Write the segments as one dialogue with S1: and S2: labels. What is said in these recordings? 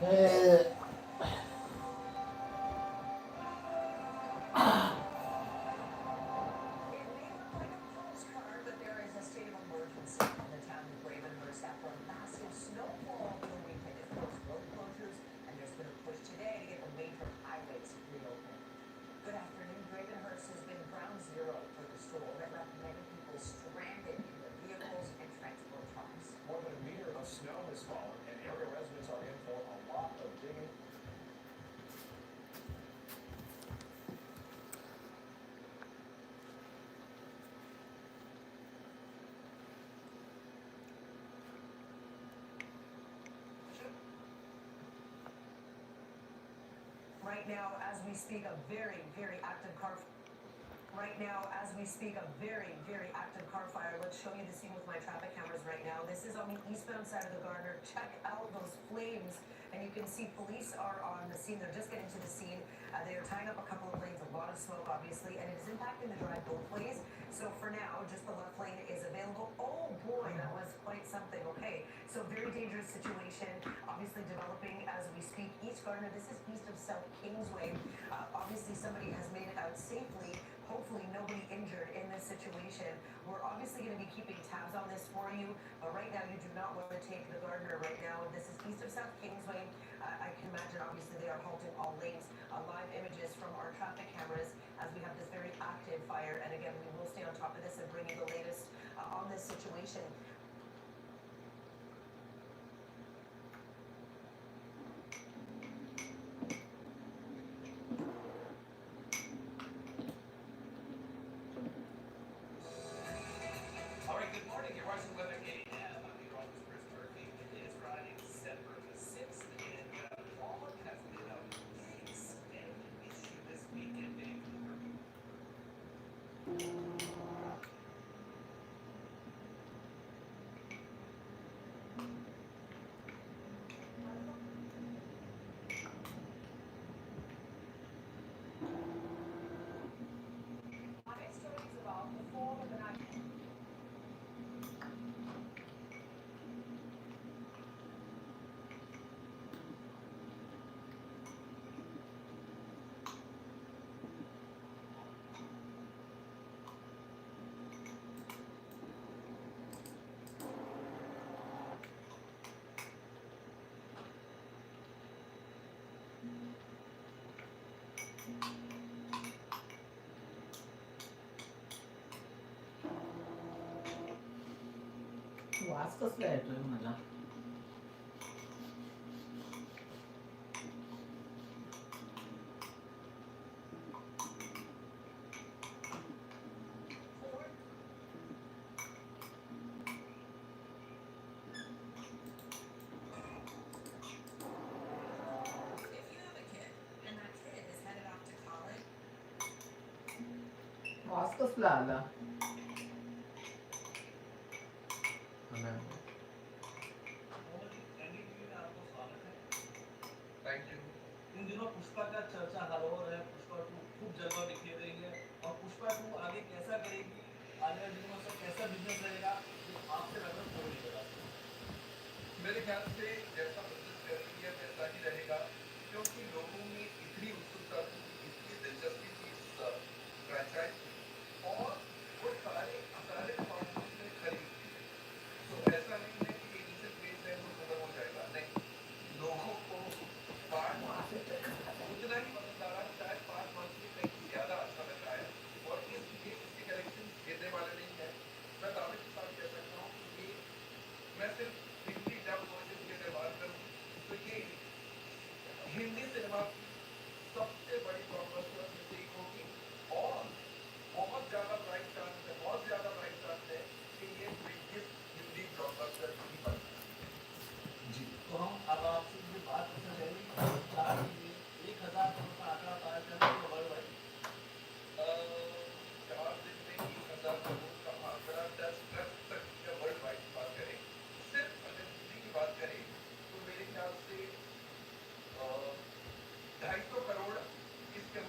S1: Eh,
S2: Right now, as we speak, a very, very active car. Right now, as we speak, a very, very active car fire. Let's show you the scene with my traffic cameras right now. This is on the eastbound side of the Gardner. Check out those flames. And you can see police are on the scene. They're just getting to the scene. They are tying up a couple of lanes, a lot of smoke, obviously, and it is impacting the drive both ways. So for now, just the left lane is available. Oh boy, that was quite something. Okay, so very dangerous situation, obviously developing as we speak. East Gardner, this is east of South Kingsway. Obviously, somebody has made it out safely. Hopefully nobody injured in this situation. We're obviously going to be keeping tabs on this for you, but right now you do not want to take the Gardner right now. This is east of South Kingsway. I can imagine obviously they are halting all lanes. Live images from our traffic cameras as we have this very active fire. And again, we will stay on top of this and bring you the latest on this situation.
S1: वास कसला येतोय मला? वास कसला आला?
S3: इन दिनों पुष्पा का चर्चा हर ओर है। पुष्पा 2 खूब जलवा दिखा रही है और पुष्पा 2 आगे कैसा करेगी, आने वाले दिनों में कैसा बिजनेस रहेगा, ये आपसे लगभग कोई नहीं बता सकता।
S4: मेरे ख्याल से जैसा बिजनेस कर रही है वैसा ही रहेगा, क्योंकि लोगों में इतनी उत्सुकता थी, इतनी दिलचस्पी थी इस फ्रेंचाइज में, और वो सारे कंपनीज ने खरीद ली है। तो ऐसा नहीं है कि इनिशियल फेज में वो खत्म हो जाएगा, नहीं, लोगों को उतना ही पसंद आ रहा है, शायद 5 मंथ से कहीं ज्यादा अच्छा लग रहा है, और इसके कलेक्शन गिरने वाले नहीं है। मैं दावे के साथ कह सकता हूँ कि मैं सिर्फ हिंदी डब वर्जन की अगर बात करूँ तो ये हिंदी सिनेमा की सबसे बड़ी ब्लॉकबस्टर में से एक होगी, और बहुत ज्यादा प्राइस चांस है, बहुत ज्यादा प्राइस चांस है कि ये बिगेस्ट हिंदी ब्लॉकबस्टर ही बन
S3: जी, तो हम अब आपसे ये बात करना चाहेंगे कि 1000 करोड़ का आंकड़ा पाया जाना है वर्ल्ड वाइड।
S4: 4 दिन में 1000 करोड़ का आंकड़ा 10 तक का वर्ल्ड वाइड की बात करें, सिर्फ अगर हिंदी की बात करें तो मेरे ख्याल से 250 करोड़ इसके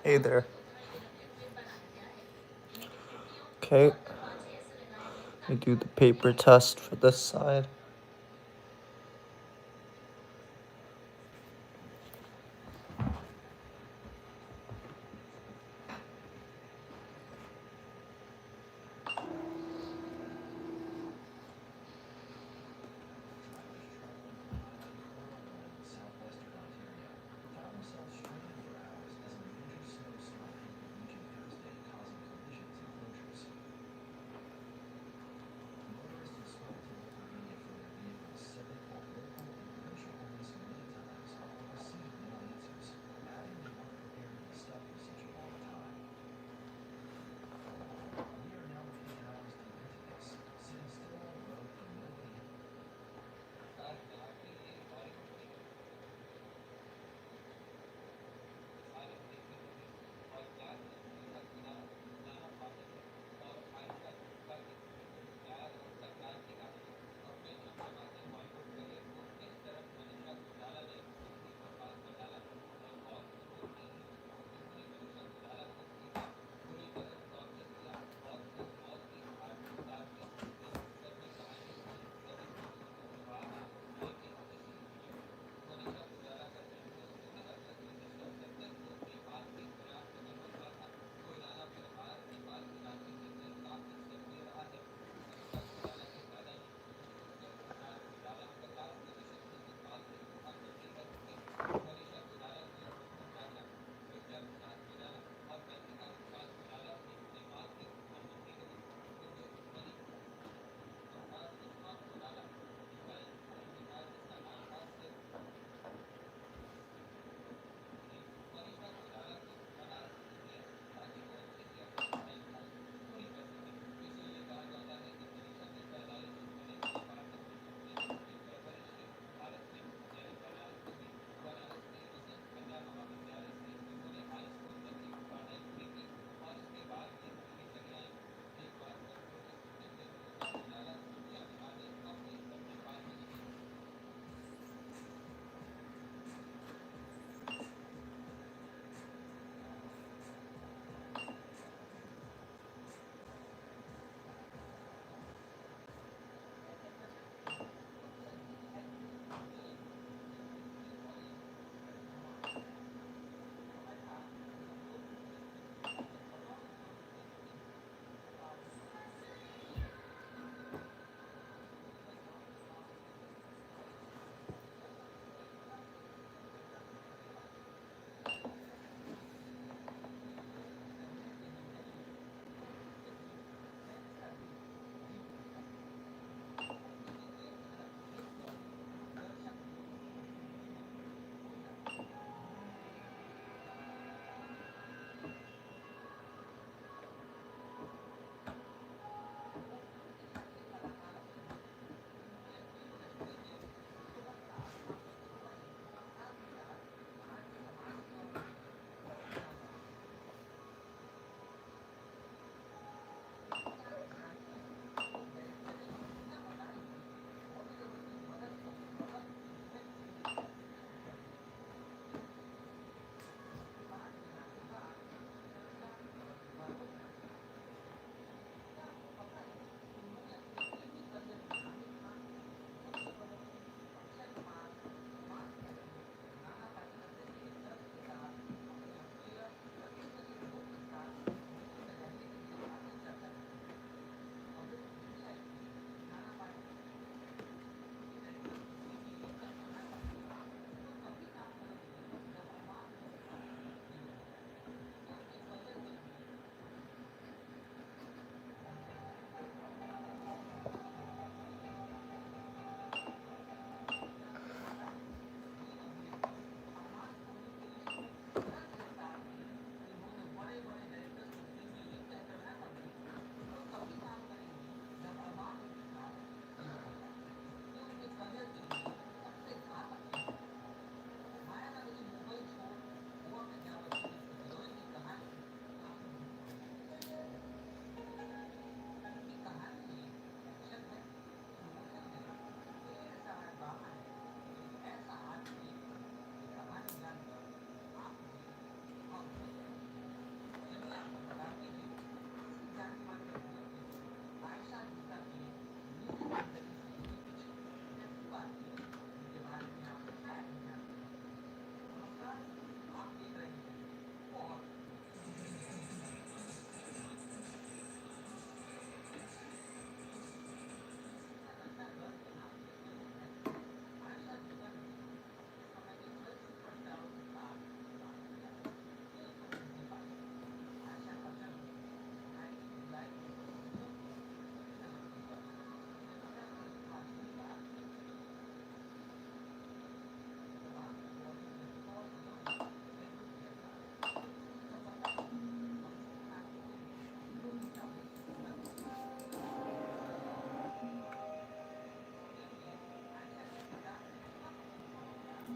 S5: Hey there. Okay. Let me do the paper test for this side.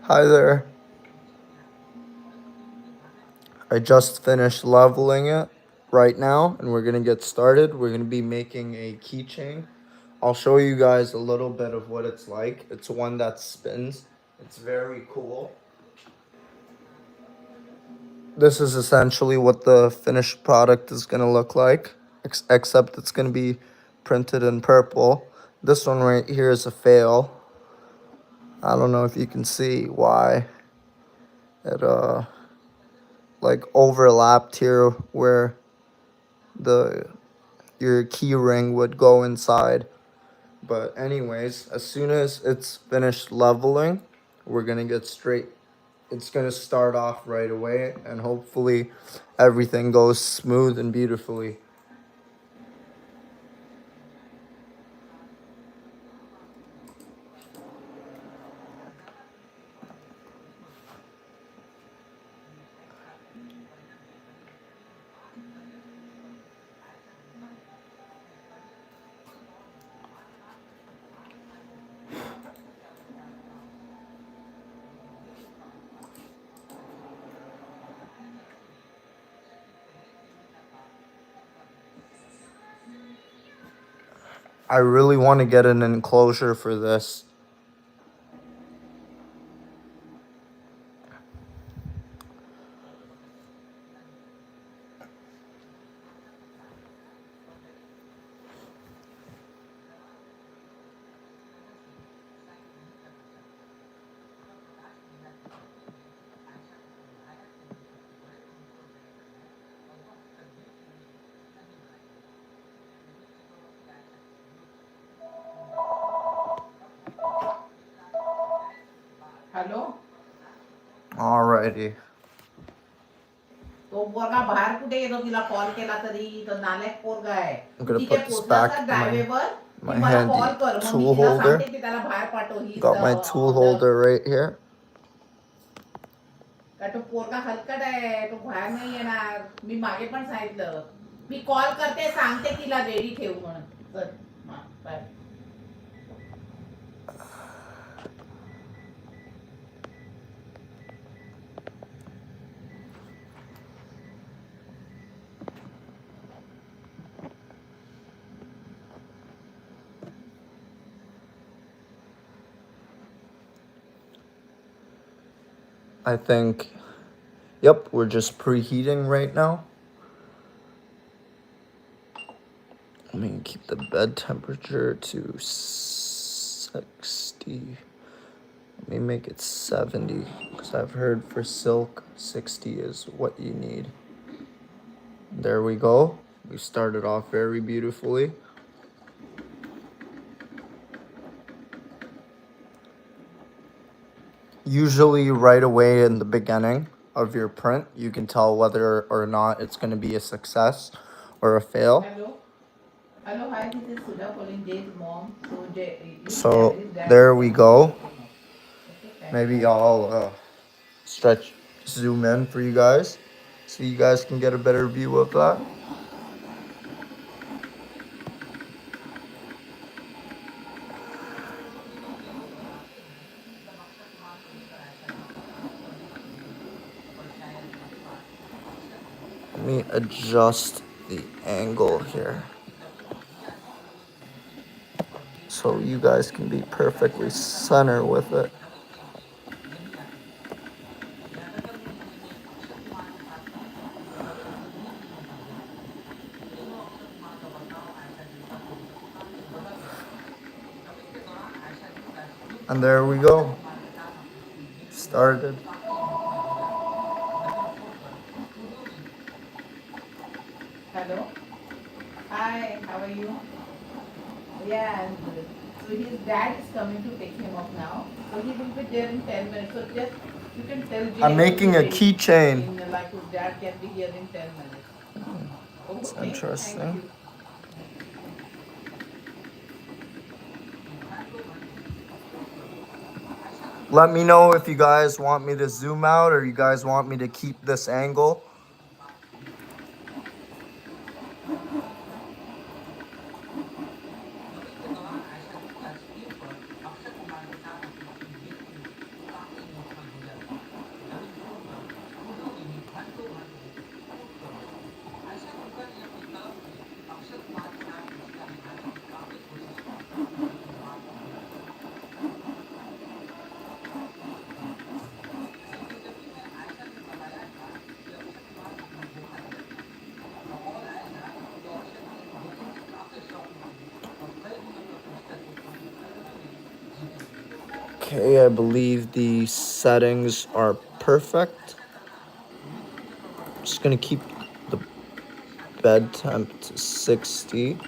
S5: Hi there. I just finished leveling it right now, and we're gonna get started. We're gonna be making a keychain. I'll show you guys a little bit of what it's like. It's one that spins. It's very cool. This is essentially what the finished product is gonna look like, except it's gonna be printed in purple. This one right here is a fail. I don't know if you can see why it like overlapped here where the your key ring would go inside. But anyways, as soon as it's finished leveling, we're gonna get straight. It's gonna start off right away, and hopefully everything goes smooth and beautifully. I really want to get an enclosure for this.
S1: Hello
S5: Alrighty.
S1: तो पोरगा बाहेर कुठे येतो तिला call केला तरी तो नालायक पोरगा आहे
S5: I'm gonna
S1: तिथे
S5: put this
S1: पोहोचला
S5: back
S1: असा
S5: in
S1: ड्रायव्हेवर
S5: my
S1: की मला
S5: handy
S1: कॉल कर मग मी
S5: tool
S1: तिला
S5: holder.
S1: सांगते की त्याला बाहेर पाठव ही
S5: Got my tool holder right here.
S1: का तो पोरगा हलकट आहे तो बाहेर नाही येणार मी मागे पण सांगितलं मी कॉल करते सांगते तिला रेडी ठेव म्हणून चल हा, bye.
S5: I think, yep, we're just preheating right now. Let me keep the bed temperature to 60. Let me make it 70, because I've heard for silk, 60 is what you need. There we go. We started off very beautifully. Usually right away in the beginning of your print, you can tell whether or not it's going to be a success or a fail.
S1: Hello, hi, this is Sudha calling Jay's mom.
S5: So there we go. Maybe I'll zoom in for you guys so you guys can get a better view of that. Let me adjust the angle here so you guys can be perfectly center with it. And there we go. Started.
S1: Hello. Hi, how are you? Yeah, I'm good. So his dad is coming to pick him up now. So he will be there in 10 minutes. So just you can tell Jay.
S5: I'm making a keychain.
S1: Like his dad can be here in 10 minutes.
S5: That's
S1: Okay,
S5: interesting.
S1: thank you.
S5: Let me know if you guys want me to zoom out or you guys want me to keep this angle. Okay, I believe the settings are perfect. Just gonna keep the bed temp to 60.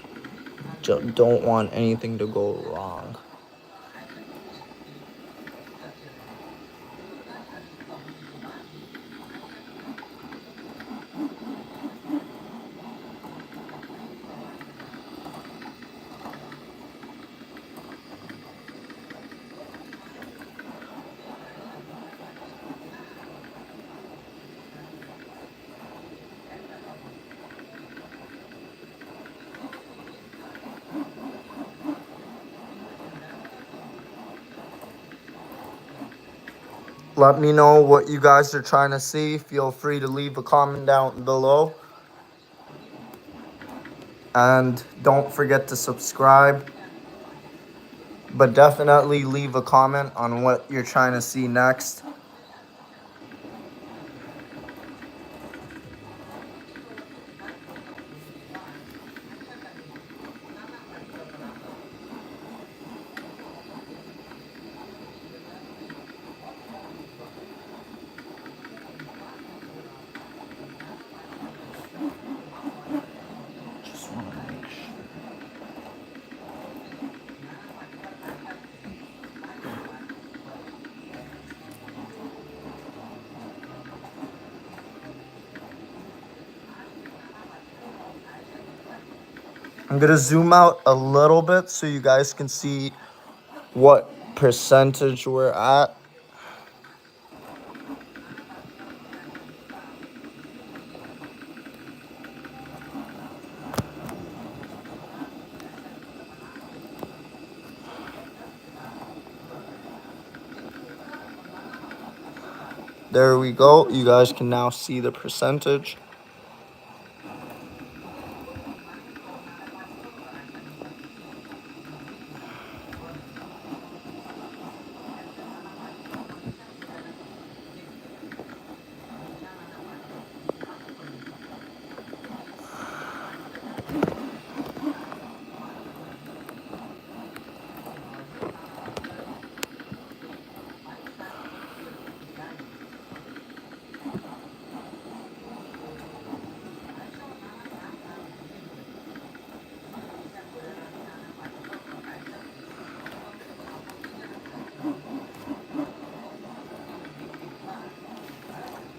S5: Don't want anything to go wrong. Let me know what you guys are trying to see. Feel free to leave a comment down below. And don't forget to subscribe. But definitely leave a comment on what you're trying to see next. Just want to make sure. I'm going to zoom out a little bit so you guys can see what percentage we're at. There we go. You guys can now see the percentage.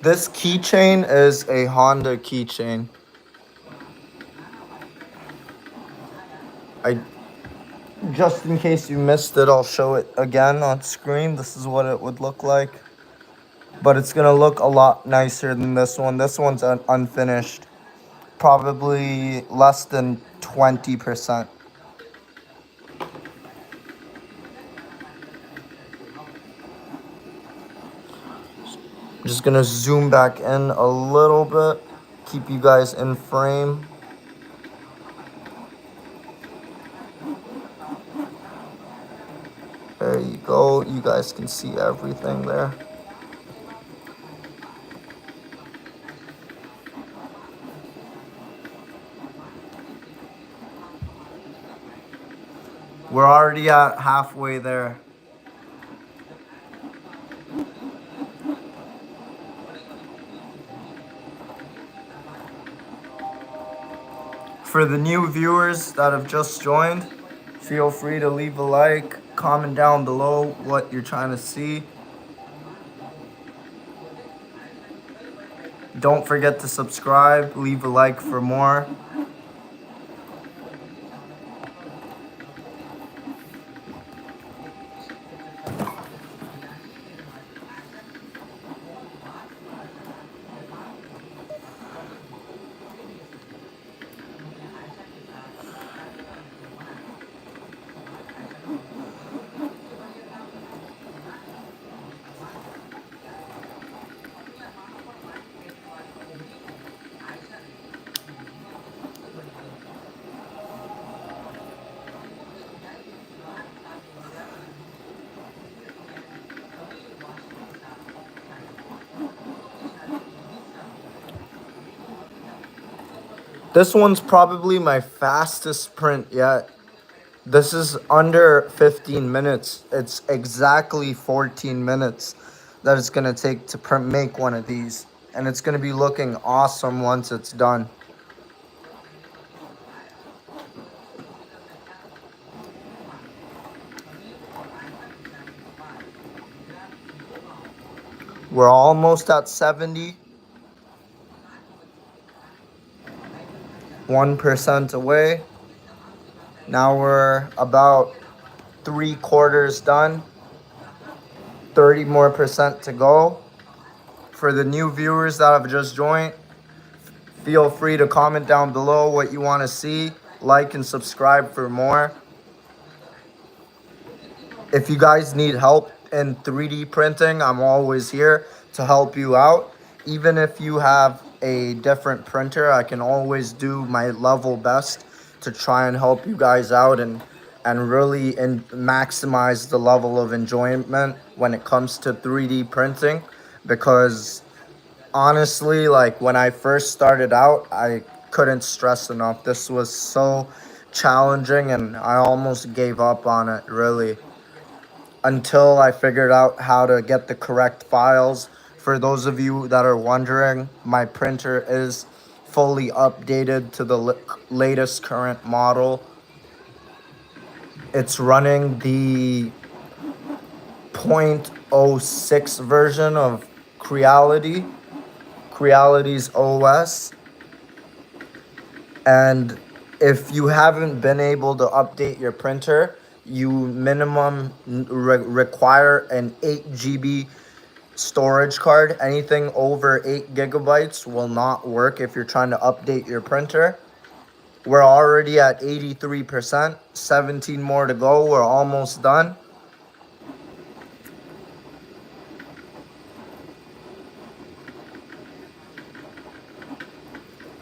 S5: This keychain is a Honda keychain. Just in case you missed it, I'll show it again on screen. This is what it would look like. But it's going to look a lot nicer than this one. This one's unfinished. Probably less than 20%. I'm just going to zoom back in a little bit. Keep you guys in frame. There you go. You guys can see everything there. We're already at halfway there. For the new viewers that have just joined, feel free to leave a like, comment down below what you're trying to see. Don't forget to subscribe, leave a like for more. This one's probably my fastest print yet. This is under 15 minutes. It's exactly 14 minutes that it's going to take to make one of these. And it's going to be looking awesome once it's done. We're almost at 70. 1% away. Now we're about 3/4 done. 30 more percent to go. For the new viewers that have just joined, feel free to comment down below what you want to see. Like and subscribe for more. If you guys need help in 3D printing, I'm always here to help you out. Even if you have a different printer, I can always do my level best to try and help you guys out and really maximize the level of enjoyment when it comes to 3D printing. Because honestly, like when I first started out, I couldn't stress enough. This was so challenging and I almost gave up on it, really, until I figured out how to get the correct files. For those of you that are wondering, my printer is fully updated to the latest current model. It's running the 0.06 version of Creality's OS. And if you haven't been able to update your printer, you minimum require an 8 GB storage card. Anything over 8 gigabytes will not work if you're trying to update your printer. We're already at 83%, 17 more to go. We're almost done.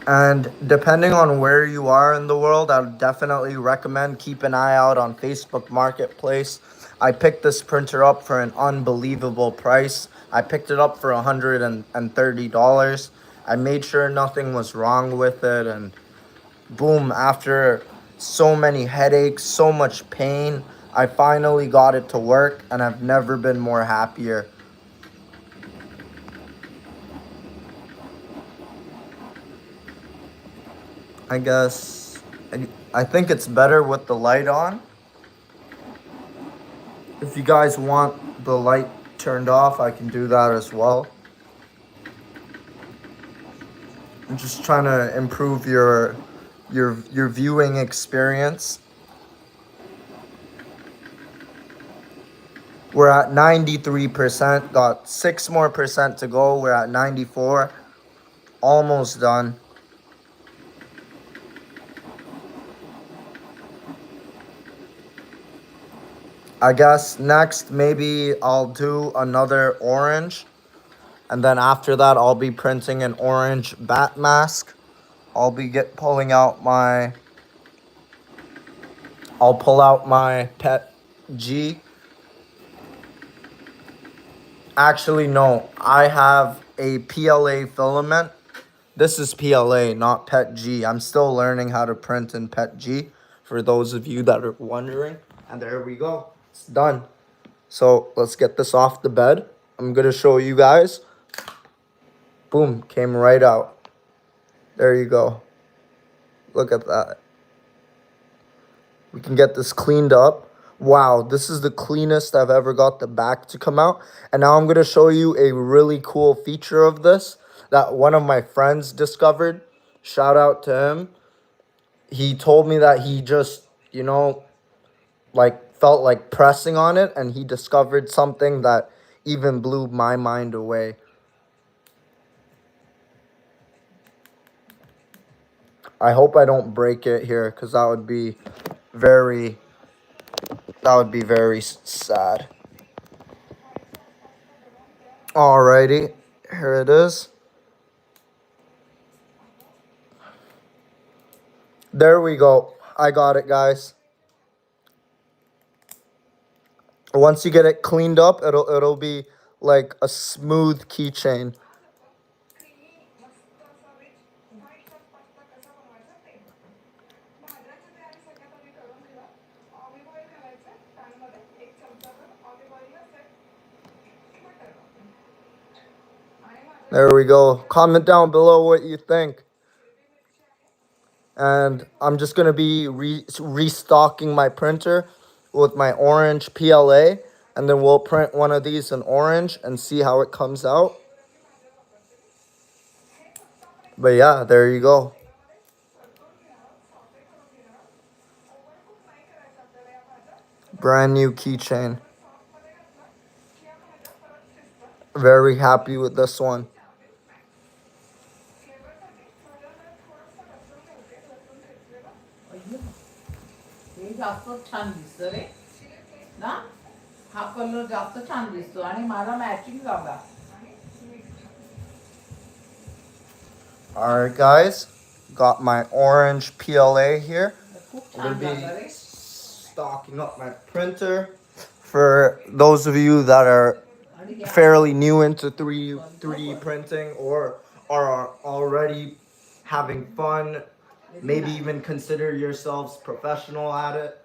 S5: And depending on where you are in the world, I would definitely recommend keep an eye out on Facebook Marketplace. I picked this printer up for an unbelievable price. I picked it up for $130. I made sure nothing was wrong with it, and boom, after so many headaches, so much pain, I finally got it to work, and I've never been more happier. I guess I think it's better with the light on. If you guys want the light turned off, I can do that as well. I'm just trying to improve your viewing experience. We're at 93%, got 6 more percent to go. We're at 94. Almost done. I guess next maybe I'll do another orange. And then after that, I'll be printing an orange bat mask. I'll pull out my PET G. Actually, no, I have a PLA filament. This is PLA, not PET G. I'm still learning how to print in PET G, for those of you that are wondering. And there we go. It's done. So let's get this off the bed. I'm going to show you guys. Boom, came right out. There you go. Look at that. We can get this cleaned up. Wow, this is the cleanest I've ever got the back to come out. And now I'm going to show you a really cool feature of this that one of my friends discovered. Shout out to him. He told me that he just, like felt like pressing on it, and he discovered something that even blew my mind away. I hope I don't break it here, because that would be very sad. Alrighty, here it is. There we go. I got it, guys. Once you get it cleaned up, it'll be like a smooth keychain. There we go. Comment down below what you think. And I'm just going to be restocking my printer with my orange PLA. And then we'll print one of these in orange and see how it comes out. But yeah, there you go. Brand new keychain. Very happy with this one.
S1: हे जास्त छान दिसतं रे ना हा colour जास्त छान दिसतो आणि माझा मॅचिंग झाला
S5: Alright guys, got my orange PLA here.
S1: खूप
S5: I'm
S1: छान
S5: going to
S1: झाला
S5: be
S1: रे
S5: stocking up my printer. For those of you that are
S1: आणि या
S5: fairly new into 3D printing or are already having fun, maybe even consider yourselves professional at it,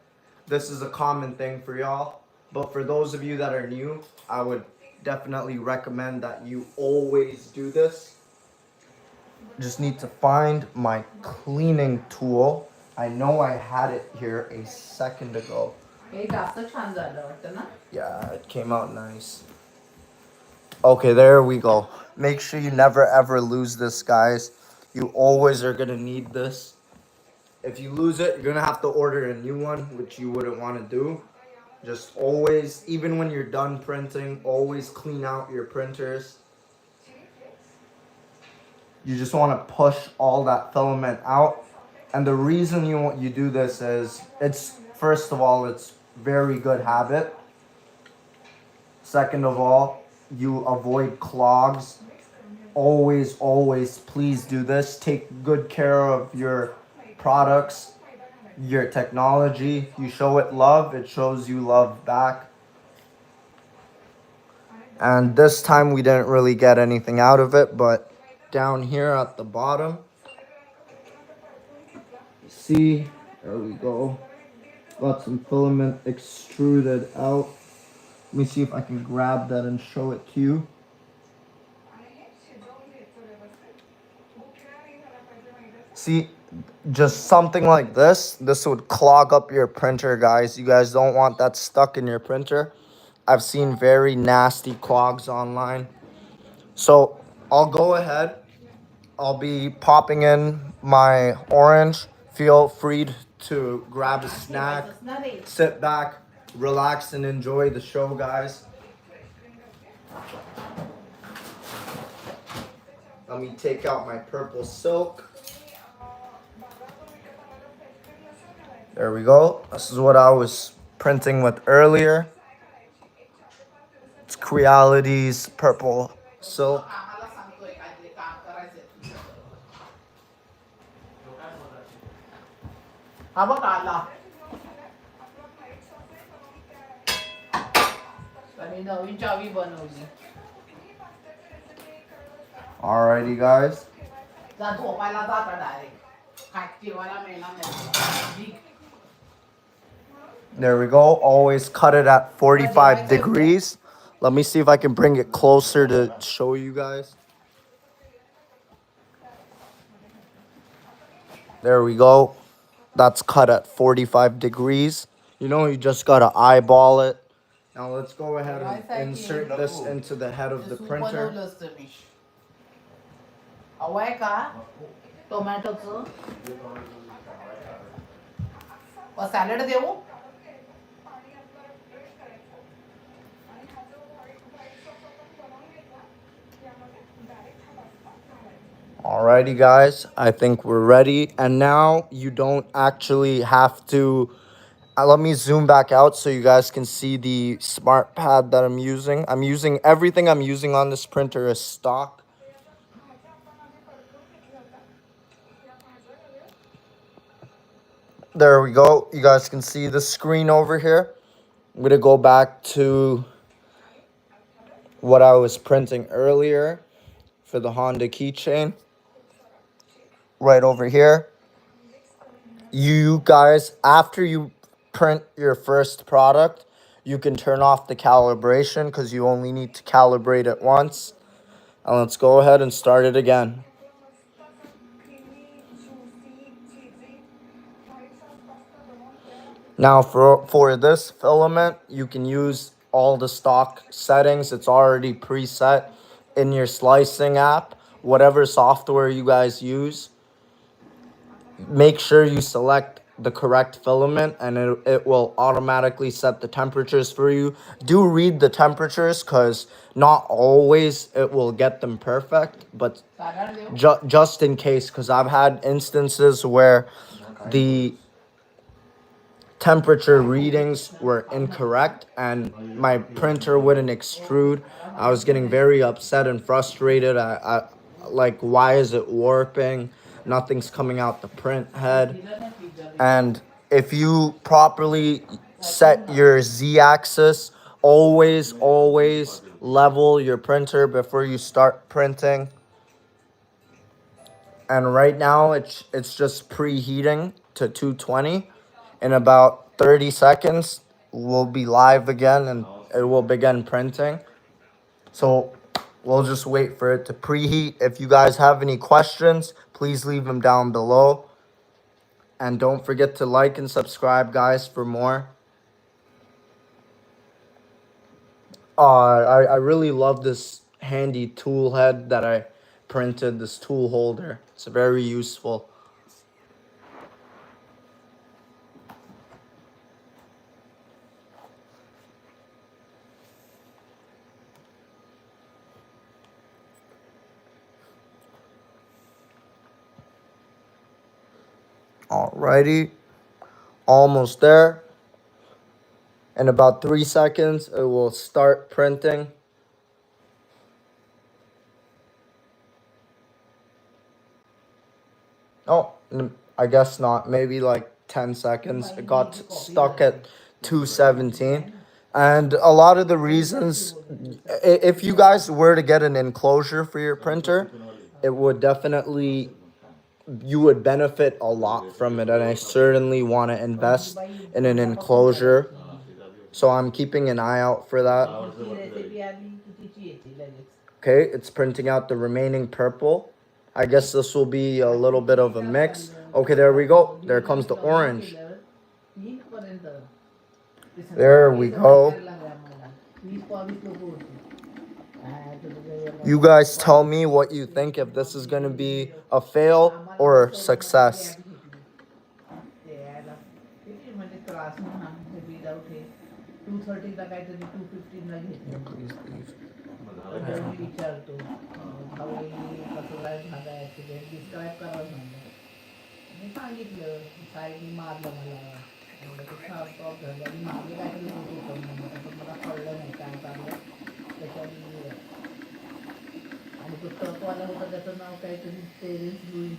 S5: this is a common thing for y'all. But for those of you that are new, I would definitely recommend that you always do this. Just need to find my cleaning tool. I know I had it here a second ago.
S1: हे जास्त छान झालं वाटतं ना
S5: Yeah, it came out nice. Okay, there we go. Make sure you never ever lose this, guys. You always are gonna need this. If you lose it, you're gonna have to order a new one, which you wouldn't want to do. Just always, even when you're done printing, always clean out your printers. You just want to push all that filament out. And the reason you do this is, it's, first of all, it's very good habit. Second of all, you avoid clogs. Always, always, please do this. Take good care of your products, your technology. You show it love, it shows you love back. And this time we didn't really get anything out of it, but down here at the bottom, see, there we go. Got some filament extruded out. Let me see if I can grab that and show it to you. See, just something like this would clog up your printer, guys. You guys don't want that stuck in your printer. I've seen very nasty clogs online. So I'll go ahead. I'll be popping in my orange. Feel free to grab a snack, sit back, relax, and enjoy the show, guys. Let me take out my purple silk. There we go. This is what I was printing with earlier. It's Creality's purple silk.
S1: आम्हाला सांगतोय काहीतरी काम करायचंय हा बघ आला आणि नवीन चावी बनवली
S5: Alrighty, guys.
S1: जा झोपायला जाता डायरेक्ट काय जेवायला मिळणार नाही
S5: There we go. Always cut it at 45 degrees. Let me see if I can bring it closer to show you guys. There we go. That's cut at 45 degrees. You know, you just gotta eyeball it. Now let's go ahead and insert this into the head of the printer.
S1: हवंय का टोमॅटोचं salad देऊ
S5: Alrighty, guys, I think we're ready. And now you don't actually have to. Let me zoom back out so you guys can see the smart pad that I'm using. Everything I'm using on this printer is stock. There we go. You guys can see the screen over here. I'm going to go back to what I was printing earlier for the Honda keychain. Right over here. You guys, after you print your first product, you can turn off the calibration because you only need to calibrate it once. And let's go ahead and start it again. Now for this filament, you can use all the stock settings. It's already preset in your slicing app, whatever software you guys use. Make sure you select the correct filament and it will automatically set the temperatures for you. Do read the temperatures because not always it will get them perfect, but just in case, because I've had instances where the temperature readings were incorrect and my printer wouldn't extrude. I was getting very upset and frustrated. I like, why is it warping? Nothing's coming out the print head. And if you properly set your z-axis, always level your printer before you start printing. And right now it's just preheating to 220. In about 30 seconds we'll be live again and it will begin printing. So we'll just wait for it to preheat. If you guys have any questions, please leave them down below. And don't forget to like and subscribe, guys, for more. I really love this handy tool head that I printed, this tool holder. It's very useful. Alrighty, almost there. In about 3 seconds, it will start printing. Oh, I guess not. Maybe like 10 seconds. It got stuck at 217. And a lot of the reasons, if you guys were to get an enclosure for your printer, it would definitely, you would benefit a lot from it. And I certainly want to invest in an enclosure. So I'm keeping an eye out for that. Okay, it's printing out the remaining purple. I guess this will be a little bit of a mix. Okay, there we go. There comes the orange. There we go. You guys tell me what you think, if this is going to be a fail or success. Please leave.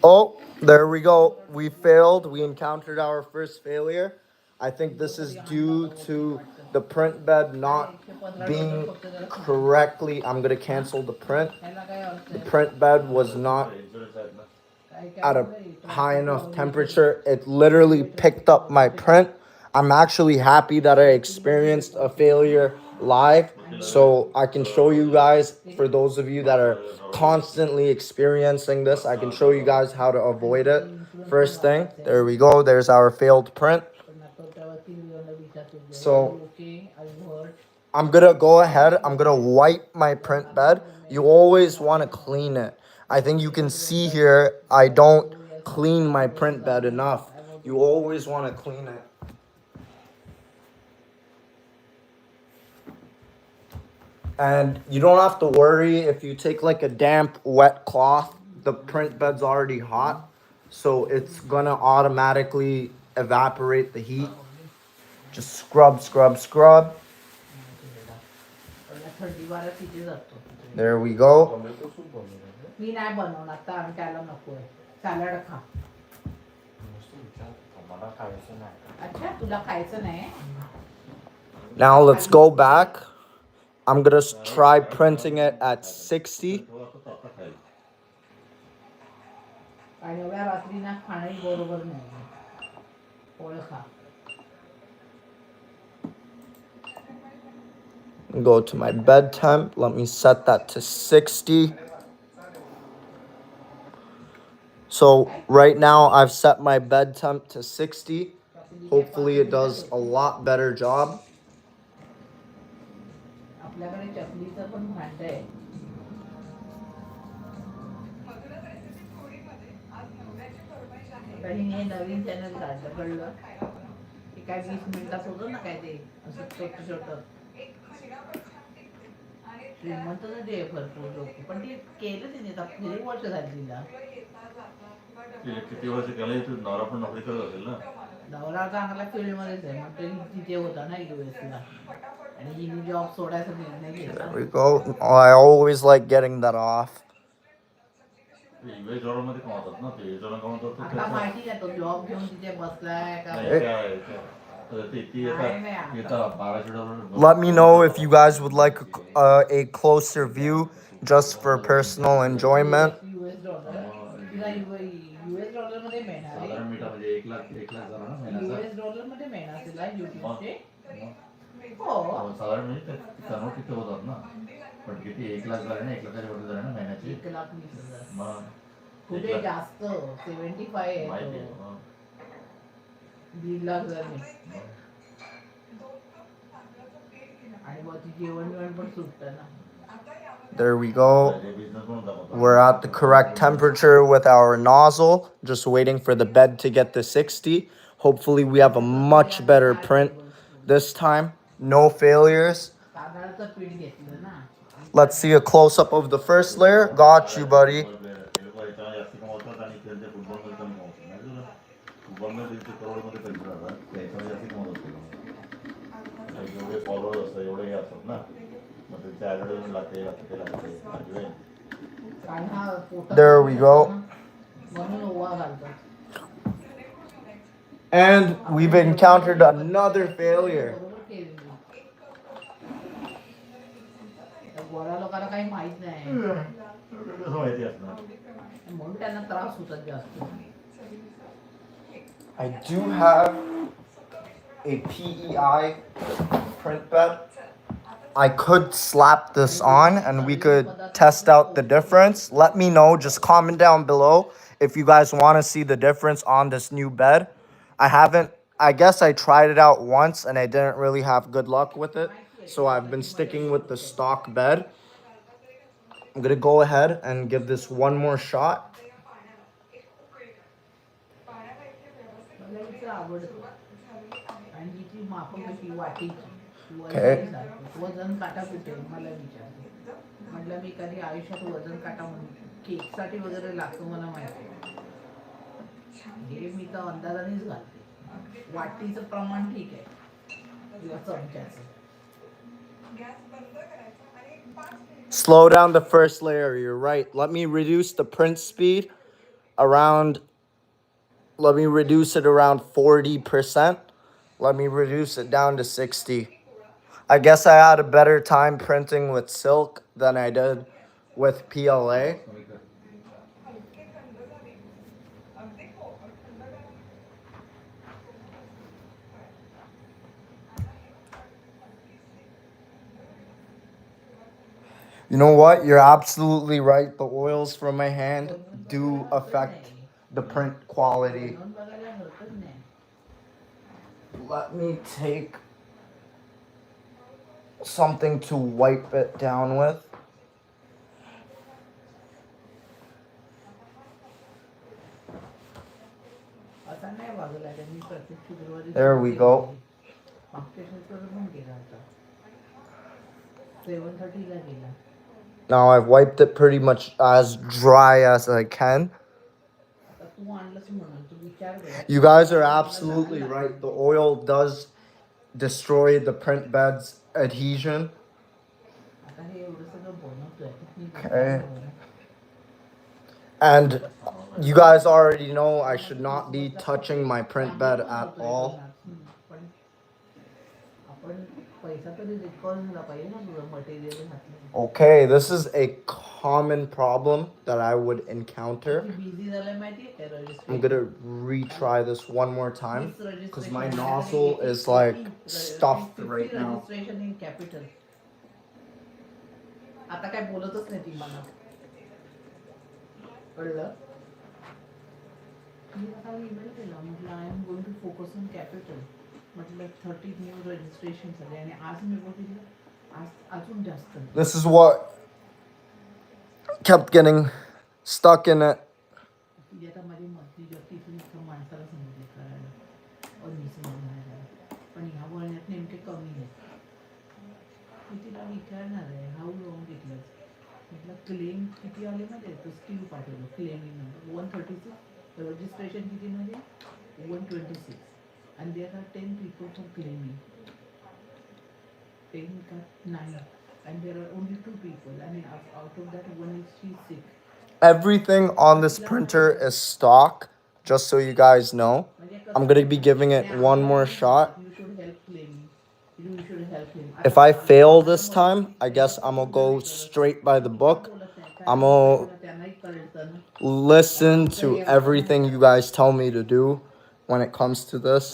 S5: Oh, there we go. We failed. We encountered our first failure. I think this is due to the print bed not being correctly. I'm going to cancel the print. The print bed was not at a high enough temperature. It literally picked up my print. I'm actually happy that I experienced a failure live, so I can show you guys, for those of you that are constantly experiencing this, I can show you guys how to avoid it. First thing, there we go. There's our failed print. So I'm gonna go ahead, I'm gonna wipe my print bed. You always want to clean it. I think you can see here, I don't clean my print bed enough. You always want to clean it. And you don't have to worry if you take like a damp, wet cloth, the print bed's already hot. So it's gonna automatically evaporate the heat. Just scrub. There we go. Now let's go back. I'm gonna try printing it at 60.
S1: आणि एवढ्या रात्री ना खाणंही बरोबर नाही. फळं खा.
S5: Go to my bed temp. Let me set that to 60. So right now I've set my bed temp to 60. Hopefully it does a lot better job.
S1: आपल्याकडे चकलीचं पण भांड आहे. आता हिने नवीन चॅनल काढलं, कळलं की काय 20 मिनिटात होतं ना काय ते असं छोटं छोटं. श्रीमंतच दे भरपूर लोक, पण ती केलं तिने आता किती वर्ष झाली तिला.
S3: किती वर्ष केलं तू? नवरा पण नोकरी करत असेल ना?
S1: नवरा चांगला फील्डमध्येच आहे, मग ते तिथे होता ना US ला, आणि हिने जॉब सोडायचा निर्णय घेतला.
S5: There we go. I always like getting that off.
S3: US dollar मध्ये कमावतात ना ते. US डॉलर कमावतात
S1: आता माहिती का तो जॉब घेऊन तिथे बसलाय का?
S5: Let me know if you guys would like a closer view just for personal enjoyment.
S1: US dollar तिला US डॉलर मध्ये मिळणार आहे.
S3: साधारण मीटर म्हणजे 1 लाख झाला ना महिन्याचा.
S1: US डॉलर मध्ये मिळणार तिला युट्यूबचे. हो
S3: साधारण म्हणजे कन्वर्ट किती होतात ना, पण किती 1 लाख झाले ना, 1 लाखाच्या वर झाले ना महिन्याची.
S1: 1,20,000
S3: मग
S1: कुठे जास्त 75 आहे
S3: माहिती
S1: तो.
S3: आहे.
S1: 1.5 लाख झाले. आणि मग ती जेवण पण सुटतं ना.
S5: There we go. We're at the correct temperature with our nozzle. Just waiting for the bed to get to 60. Hopefully we have a much better print this time. No failures.
S1: तांदळाचं पीठ घेतलं ना.
S5: Let's see a close-up of the first layer. Got you, buddy. There we go.
S1: म्हणून ओवा घालतात.
S5: And we've encountered another failure.
S1: बरोबर केली. गोरा लोकांना काही माहित नाही म्हणून त्यांना त्रास होतात जास्त.
S5: I do have a PEI print bed. I could slap this on and we could test out the difference. Let me know. Just comment down below if you guys want to see the difference on this new bed. I guess I tried it out once and I didn't really have good luck with it. So I've been sticking with the stock bed. I'm going to go ahead and give this one more shot. Okay.
S1: वजन काटा कुठे मला विचारते. म्हटलं मी कधी आयुष्यात वजन काटा म्हणून केकसाठी वगैरे लागतो मला माहिती. हे मी तर अंदाजानेच घालते. वाटीचं प्रमाण ठीक आहे किंवा चमच्याचं.
S5: Slow down the first layer, you're right. Let me reduce the print speed around, let me reduce it around 40%. Let me reduce it down to 60. I guess I had a better time printing with silk than I did with PLA. You know what? You're absolutely right. The oils from my hand do affect the print quality. Let me take something to wipe it down with. There we go. Now I've wiped it pretty much as dry as I can. You guys are absolutely right. The oil does destroy the print bed's adhesion. Okay. And you guys already know I should not be touching my print bed at all.
S1: पैसा तरी recall झाला पाहिजे ना तुझं material घातलं.
S5: Okay, this is a common problem that I would encounter.
S1: Busy झालं माहितीये का
S5: I'm
S1: registration.
S5: gonna retry this one more time because my nozzle is like stuffed right now.
S1: Registration in capital. आता काय बोलतच नाही ती मला. कळलं? मी आता ईमेल केला म्हटलं I am going to focus on capital. म्हटलं 30 न्यू रजिस्ट्रेशन झाले आणि आज मी बघितलं आज अजून जास्त.
S5: This is what kept getting stuck in it.
S1: तुझी आता माझी तिथून माणसाला समजले करायला पण ह्या वळण्यात नेमके कमी आहे. मी तिला विचारणार आहे हाऊ लॉंग घेतलं. म्हटलं क्लेम किती आले मध्ये तो स्कीम पाठवलं क्लेमिंग नंबर 136 रजिस्ट्रेशन किती मध्ये 126 and there are 10 people for claiming 10 का 9 and there are only 2 people and out of that one is she's sick.
S5: Everything on this printer is stock, just so you guys know. I'm gonna be giving it one more shot.
S1: You should help claiming. You should help him.
S5: If I fail this time, I guess I'm gonna go straight by the book. I'm gonna listen to everything you guys tell me to do when it comes to this.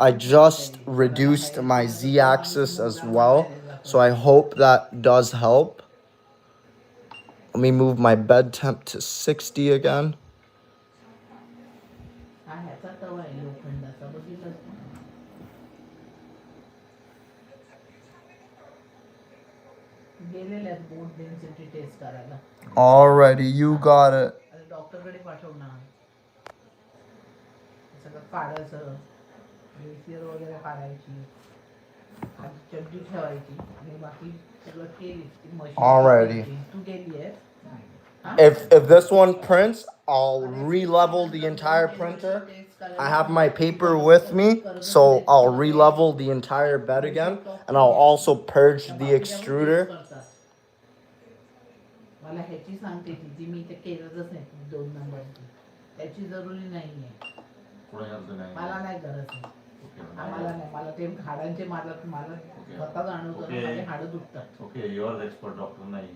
S5: I just reduced my z-axis as well, so I hope that does help. Let me move my bed temp to 60 again. Alrighty, you got it.
S1: डॉक्टरकडे पाठव ना. सगळं काढायचं लेसियर वगैरे काढायची चड्डी ठेवायची आणि बाकी सगळं केली.
S5: Alrighty.
S1: तू गेली आहे.
S5: If this one prints, I'll re-level the entire printer. I have my paper with me, so I'll re-level the entire bed again, and I'll also purge the extruder.
S1: मला ह्याची सांगते ती मी ते केलंच नाही 2 नंबरची. त्याची जरुरी नाहीये. मला नाही गरज आहे. आम्हाला नाही मला ते हाडांचे मला स्वतः जाणवतं ना माझे हाडं दुखतात.
S6: Okay you are expert doctor नाही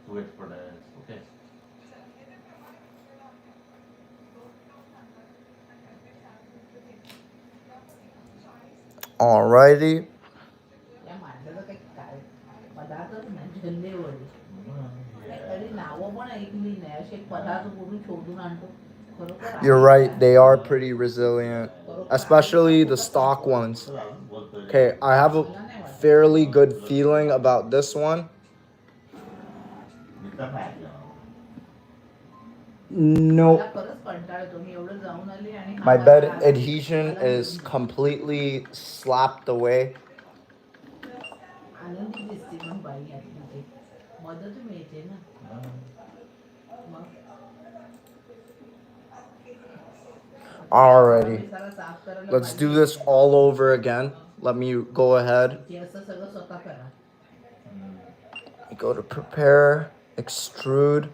S6: तू एक्सपर्ट आहेस. Okay
S5: Alrighty.
S1: या माणसाचं काही काय पदार्थच नाही झल्लेवडी. तरी नावं पण ऐकली नाही असे पदार्थ कुठून शोधून आणतो.
S5: You're right, they are pretty resilient, especially the stock ones. Okay, I have a fairly good feeling about this one. Nope. My bed adhesion is completely slapped away. Alrighty. Let's do this all over again. Let me go ahead. Go to prepare, extrude.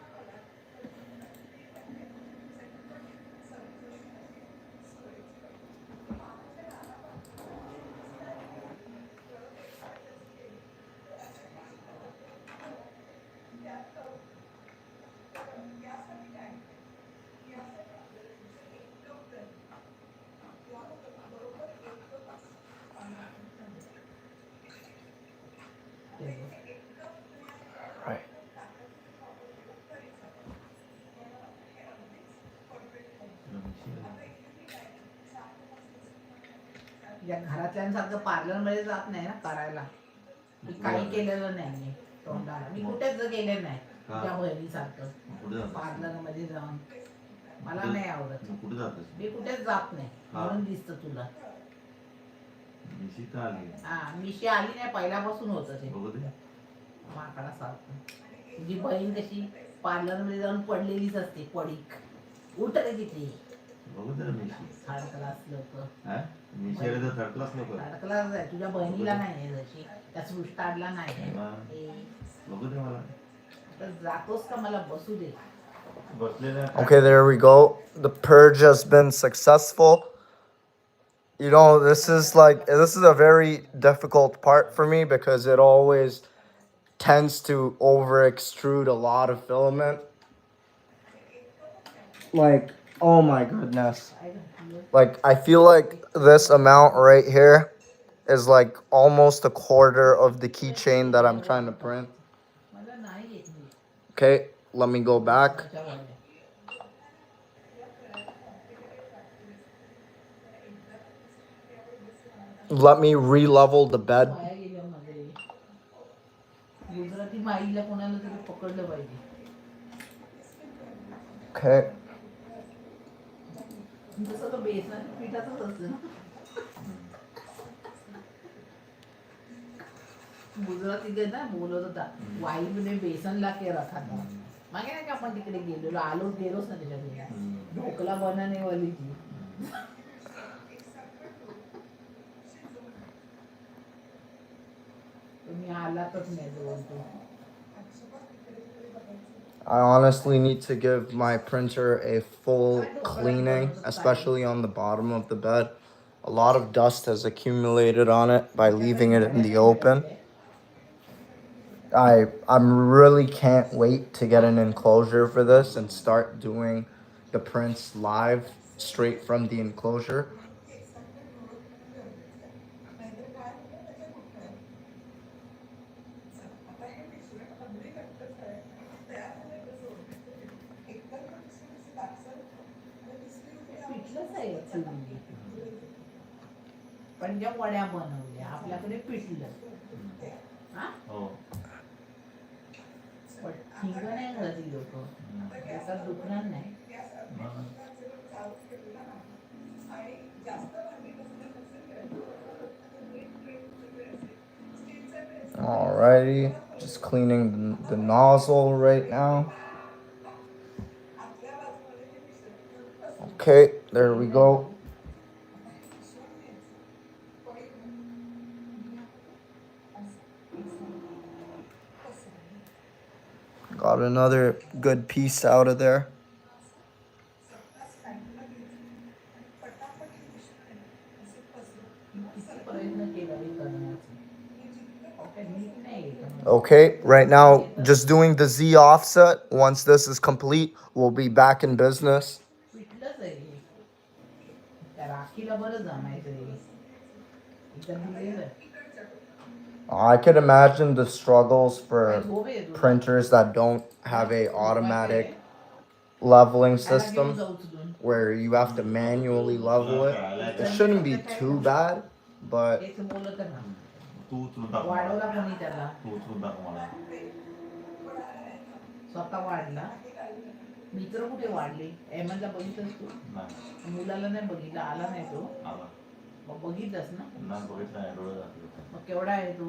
S5: Right.
S1: या घरातल्यांसारखं parlour मध्ये जात नाही ना करायला. मी काही केलेलं नाहीये तोंडाला. मी कुठेच गेले नाही तुझ्या बहिणीसारखं पार्लर मध्ये जाऊन. मला नाही आवडत.
S6: कुठे जातोस?
S1: मी कुठेच जात नाही म्हणून दिसतं तुला.
S6: मिशी का आली?
S1: हा मिशी आली नाही पहिल्यापासून होतं ते
S6: बघू दे
S1: माकडा सारखं. तुझी बहीण कशी पार्लर मध्ये जाऊन पडलेलीच असते पडीक. उठ रे तिथे.
S6: बघू दे मिशी
S1: थर्ड क्लास लोक.
S6: मिशी आले तर थर्ड क्लास नको.
S1: थर्ड क्लास आहे तुझ्या बहिणीला नाही जशी त्या सृष्टाडला नाही.
S6: बघू दे मला.
S1: तर जातोस का मला बसू दे.
S5: Okay, there we go. The purge has been successful. You know, this is a very difficult part for me because it always tends to over extrude a lot of filament. Like, oh my goodness. Like, I feel like this amount right here is like almost a quarter of the keychain that I'm trying to print. Okay, let me go back. Let me re-level the bed. Okay.
S1: Gujarati ना बोलत होता वाईफने बेसन ला के रखा था मागे नाही का आपण तिकडे गेलेलो आलो गेलोच ना त्याच्या घरी ढोकला बनाने वाली थी तुम्ही आलातच नाही बोलतो
S5: I honestly need to give my printer a full cleaning, especially on the bottom of the bed. A lot of dust has accumulated on it by leaving it in the open. I'm really can't wait to get an enclosure for this and start doing the prints live straight from the enclosure.
S1: पिठलंच आहे actually. पण ज्या वड्या बनवल्या आपल्याकडे पिठलं हा
S6: हो
S1: पण ठिंग नाही घालती लोक त्याच्यात दुखणार नाही
S5: Alrighty, just cleaning the nozzle right now. Okay, there we go. Got another good piece out of there. Okay, right now just doing the Z offset. Once this is complete, we'll be back in business.
S1: पिठलंच आहे त्या राखीला बरं जमायचं हे. इथं दिलेलं
S5: I could imagine the struggles for printers that don't have a automatic leveling system where you have to manually level it. It shouldn't be too bad, but
S1: तेच बोलत ना
S6: तू उचलून दाखव
S1: वाढवला
S6: मला
S1: कोणी त्याला
S6: तू उचलून दाखव मला
S1: स्वतः वाढला मित्र कुठे वाढले एमनला बघितलंस तू
S6: नाही
S1: मुलाला नाही बघितलं आला नाही तो
S6: आला
S1: मग बघितलंस ना
S6: नाही बघितलं नाही डोळे दाखवले
S1: मग केवढा आहे तू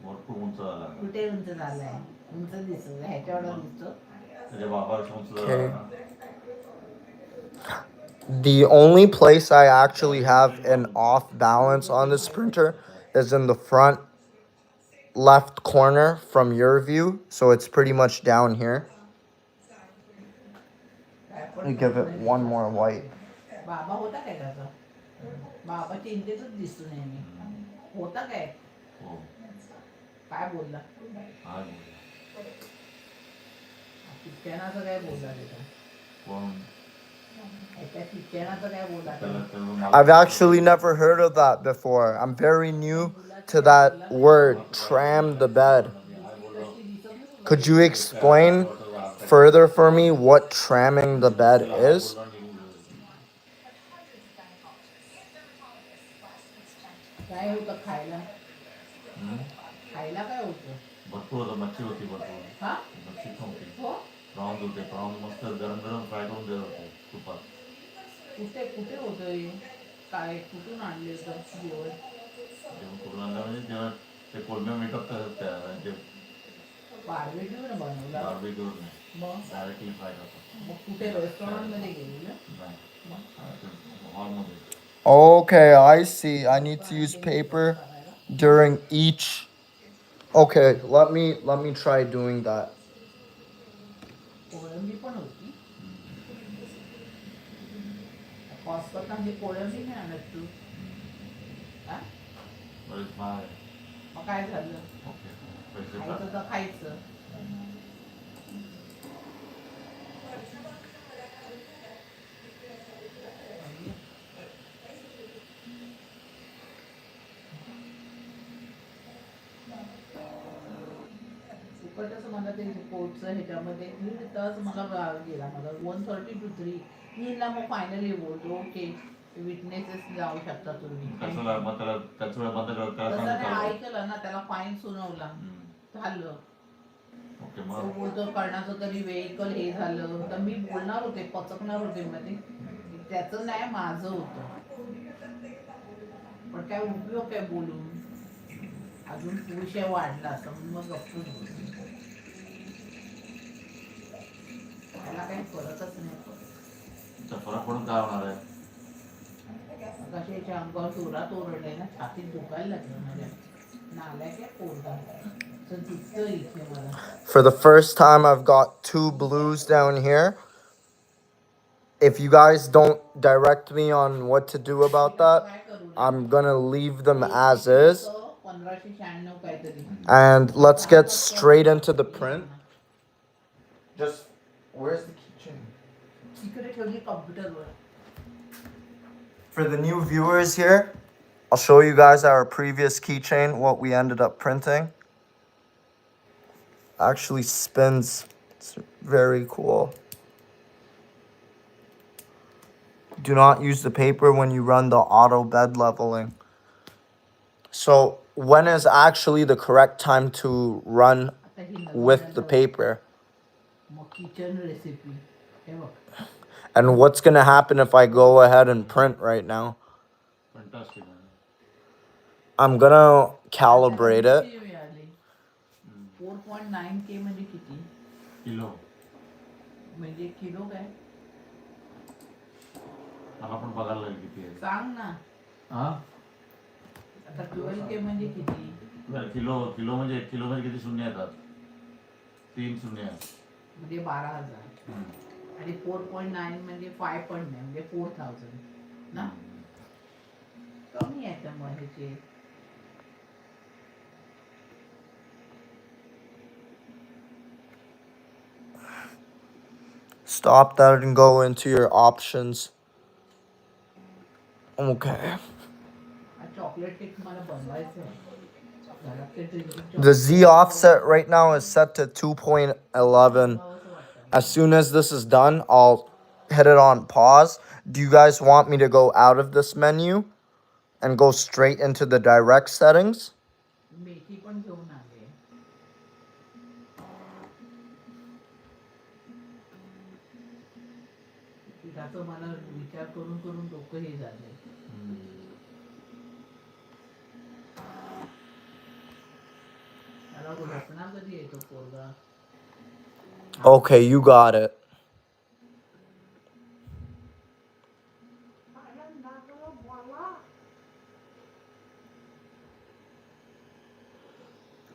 S6: भरपूर उंच झाला
S1: कुठे उंच झालाय उंच दिसतो ह्याच्यावर दिसतो
S6: त्याच्या बाबापेक्षा उंच झाला
S5: Okay.
S6: ना
S5: the only place I actually have an off balance on this printer is in the front left corner from your view. So it's pretty much down here. Let me give it one more wipe.
S1: बाबा होता काय त्याचा बाबा चिंतेतच दिसतो नेहमी होता काय
S6: हो
S1: काय बोलला
S6: हा बोलला.
S1: शिक्षणाचं काय बोलला त्याचा
S6: कोण
S1: त्या शिक्षणाचं काय बोलला
S6: त्याला त्याला मला
S5: I've actually never heard of that before. I'm very new to that word, tram the bed. Could you explain further for me what tramming the bed is?
S1: काय होतं खायला खायला काय होतं
S6: भरपूर होतं मच्छी होती भरपूर
S1: हा
S6: मच्छी होती
S1: हो
S6: प्रॉन्स होते प्रॉन्स मस्त गरम गरम फ्राय करून देत होते तुपात
S1: कुठे कुठे होतं हे काय कुठून आणले होतं जेवण
S6: जेवण करून आणलं म्हणजे जेवण ते कोलम्या मिळतात त्या जे
S1: बार्बेक्यू बनवला
S6: बार्बेक्यू नाही
S1: मग
S6: डायरेक्टली फ्राय करतात
S1: मग कुठे रेस्टॉरंटमध्ये गेलेलं
S6: नाही हॉलमध्ये
S5: Okay, I see. I need to use paper during each. Okay, let me try doing that.
S1: कोळंबी पण होती कॉस्कोत म्हणजे कोळंबी नाही आणत तू हा?
S6: बरेच महाग आहे.
S1: मग काय झालं?
S6: ओके पैसे
S1: खायचं
S6: टाक.
S1: तर खायचं. फुकटच मला ते कोटचं ह्याच्यामध्ये 1.5 तास मला गेला माझा 1:30 to 3. मी ना मग फायनली बोलतो ओके विटनेसेस जाऊ शकता तुम्ही.
S6: कशाला मग त्याला त्याच वेळा बंद करत त्याला
S1: तसं
S6: सांगतो
S1: नाही ऐकलं ना त्याला फाईन सुनावला. झालं.
S6: ओके
S1: तो
S6: मग
S1: बोलतो करण्याचं तरी व्हेकल हे झालं तर मी बोलणार होते पचकणार होते मध्ये त्याचं नाही माझं होतं पण काय उपयोग काय बोलून अजून विषय वाढला असं म्हणून मग गप्प बोलतो. त्याला काही फरकच नाही पडत.
S6: तर फरक पडून काय होणार आहे?
S1: कशाच्या अंगावर जोरात ओरडले ना छातीत दुखायला लागलं माझ्या नाल्या काय पोरगा असं दुखतं इथे मला.
S5: For the first time, I've got 2 blues down here. If you guys don't direct me on what to do about that, I'm gonna leave them as is.
S1: 1596 काहीतरी.
S5: And let's get straight into the print. Just, where's the keychain?
S1: तिकडे ठेवली कॉम्प्युटरवर.
S5: For the new viewers here, I'll show you guys our previous keychain, what we ended up printing. Actually spins. It's very cool. Do not use the paper when you run the auto bed leveling. So when is actually the correct time to run with the paper?
S1: मग kitchen recipe हे बघ.
S5: And what's going to happen if I go ahead and print right now?
S6: Fantastic.
S5: I'm going to calibrate it.
S1: 4.9K म्हणजे किती?
S6: Kilo.
S1: म्हणजे kilo काय?
S6: मला पण बघायला लागेल किती आहे.
S1: सांग ना.
S6: हा
S1: आता 12K म्हणजे किती?
S6: किलो म्हणजे किती शून्य येतात? 3 शून्य.
S1: म्हणजे 12,000. आणि 4.9 म्हणजे 5.9 म्हणजे 4,000 ना. कमी आहे त्यामुळे ह्याचे.
S5: Stop that and go into your options. Okay.
S1: Chocolate cake मला बनवायचं आहे.
S5: The Z offset right now is set to 2.11. As soon as this is done, I'll hit it on pause. Do you guys want me to go out of this menu and go straight into the direct settings?
S1: मेथी पण घेऊन आले. पिठाचं मला विचार करून करून डोकं हे झालंय. त्याला झोपणार कधी येतो पोरगा?
S5: Okay, you got it.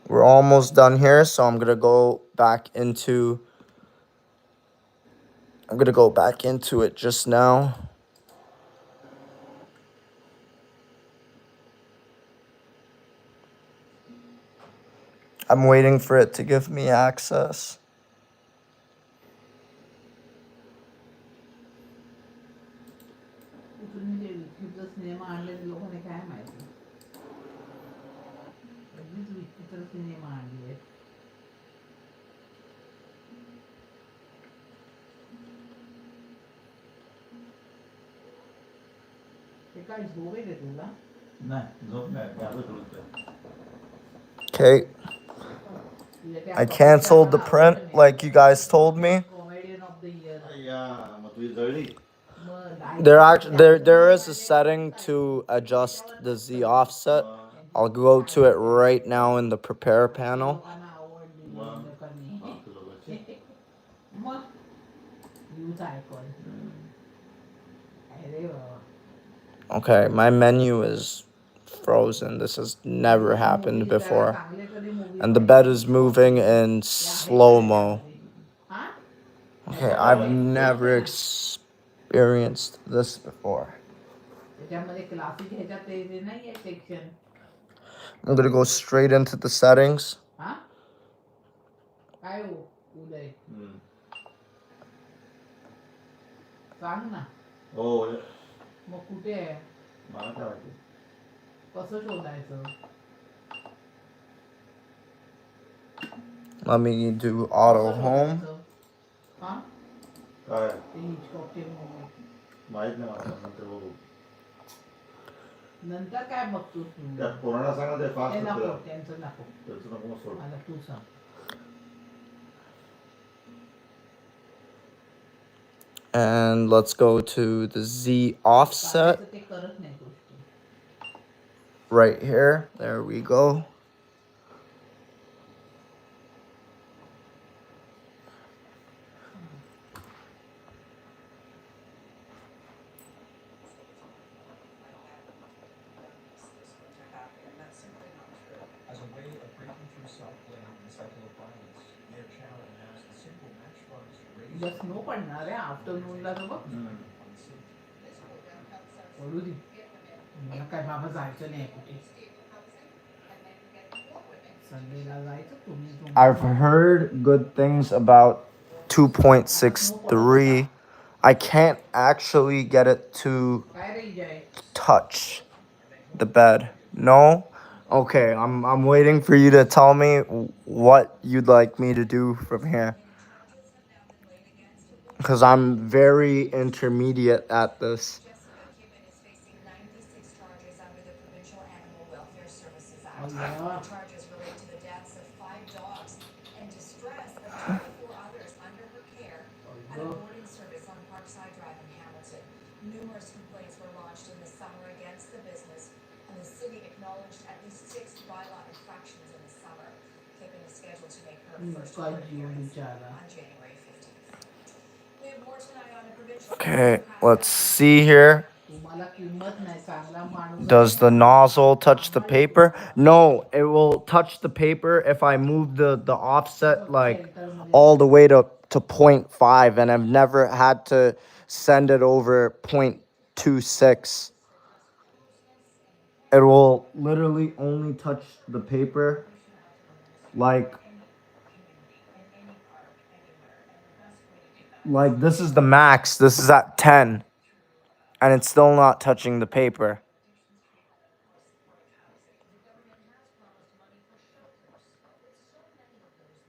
S5: We're almost done here, so I'm gonna go back into it just now. I'm waiting for it to give me access.
S1: Cinema आणले लोकांनी काय माहिती. विचित्र सिनेमा आणले. ते काय झोप येते तुला?
S6: नाही झोप नाही.
S5: Okay. I canceled the print like you guys told me.
S1: Comedian of the year.
S6: मग तुझी जळली.
S5: There is a setting to adjust the Z offset. I'll go to it right now in the prepare panel. Okay, my menu is frozen. This has never happened before. And the bed is moving in slow-mo. Okay, I've never experienced this before.
S1: त्याच्यामध्ये classic ह्याच्यात ते नाही आहे section.
S5: I'm gonna go straight into the settings.
S1: हा काय हो उदय सांग ना.
S6: हो
S1: मग कुठे आहे,
S6: मला काय वाटतं
S1: कसं शोधायचं.
S5: Let me do auto
S1: कसं
S5: home.
S1: शोधायचं? हा
S6: काय
S1: ते हिचकॉकचे movie.
S6: माहित नाही मला नंतर बघू
S1: नंतर काय बघतोस तू.
S6: त्या कोणाला सांगा ते
S1: ते
S6: फास्ट
S1: नको, त्यांचं नको,
S6: त्याचं नको सोड
S1: मला तू सांग.
S5: And let's go to the Z offset
S1: काढायचं ते करत नाही गोष्टी.
S5: right here. There we go.
S7: As a way of breaking through self-blame and cycle of violence, their channel announced the simple match funds raised
S1: उद्या snow पडणार आहे आफ्टरनूनला तर बघ. पडू दे, मला काय बाबा जायचं नाही कुठे. संडेला जायचं तुम्ही.
S5: I've heard good things about 2.63. I can't actually get it to
S1: काय रे जय.
S5: touch the bed. No? Okay, I'm waiting for you to tell me what you'd like me to do from here. Because I'm very intermediate at this.
S1: Aiah.
S2: Charges relate to the deaths of 5 dogs and distress of 24 others under her care at a boarding service on Parkside Drive in Hamilton. Numerous complaints were launched in the summer against the business, and the city acknowledged at least 6 bylaw infractions in the summer, keeping a schedule to make her first court appearance on January 15th. We have more tonight on a provincial.
S5: Okay, let's see here.
S1: तुम्हाला किंमत नाही, चांगला माणूस.
S5: Does the nozzle touch the paper? No, it will touch the paper if I move the offset like all the way to 0.5, and I've never had to send it over 0.26. It will literally only touch the paper like this is the max. This is at 10, and it's still not touching the paper.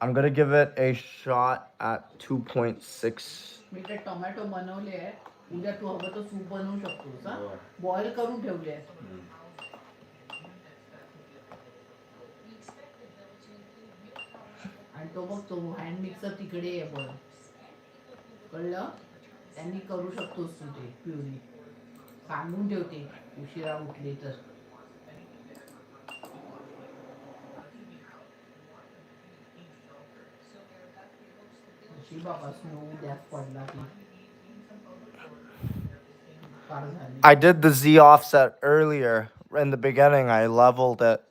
S5: I'm gonna give it a shot at 2.6.
S1: मी ते tomato बनवले आहे. उद्या तू हवं तर soup बनवू शकतोस. हा बॉईल करून ठेवले आहे. आणि तो बघ, तो हँड मिक्सर तिकडे आहे बघ, कळलं. त्यांनी करू शकतोस तू ते प्युरी. सांगून ठेवते उशिरा उठले तर. बाबा स्नो उद्याच पडला की फार झाली.
S5: I did the Z offset earlier. In the beginning, I leveled it.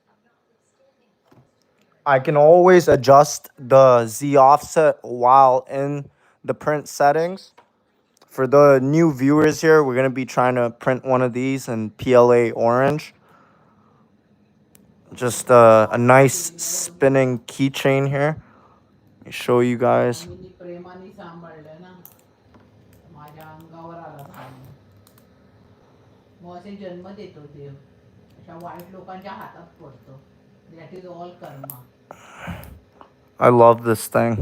S5: I can always adjust the Z offset while in the print settings. For the new viewers here, we're going to be trying to print one of these in PLA orange. Just a nice spinning keychain here. Let me show you guys.
S1: मी प्रेमाने सांभाळलं ना, माझ्या अंगावर आला भाव. मग असे जन्म देतो देव, अशा वाईट लोकांच्या हातात पडतो. That is all Karma.
S5: I love this thing.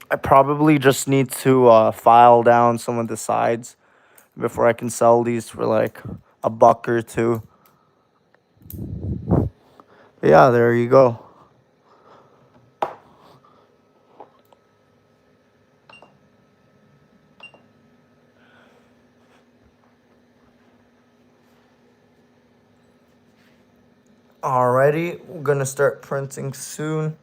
S5: I probably just need to file down some of the sides before I can sell these for like $1 or $2. But yeah, there you go. Alrighty, we're gonna start printing soon.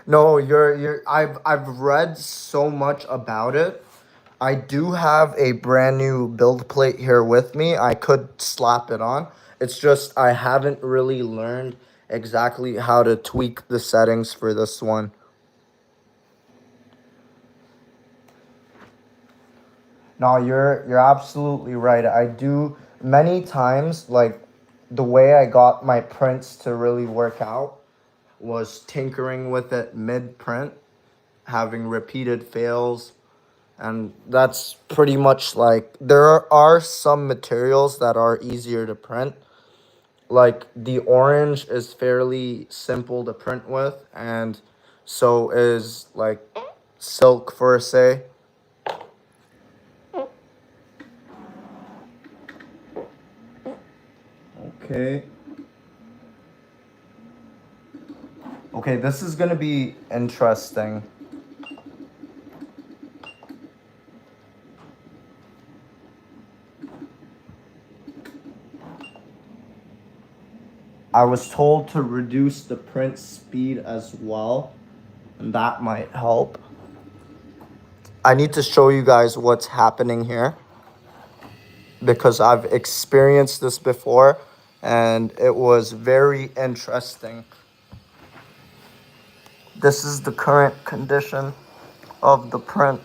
S5: No, I've read so much about it. I do have a brand new build plate here with me. I could slap it on. It's just I haven't really learned exactly how to tweak the settings for this one. No, you're absolutely right. I do many times, like the way I got my prints to really work out was tinkering with it mid print, having repeated fails. And that's pretty much like there are some materials that are easier to print. Like the orange is fairly simple to print with, and so is like silk for say. Okay. Okay, this is gonna be interesting. I was told to reduce the print speed as well, and that might help. I need to show you guys what's happening here because I've experienced this before and it was very interesting. This is the current condition of the print.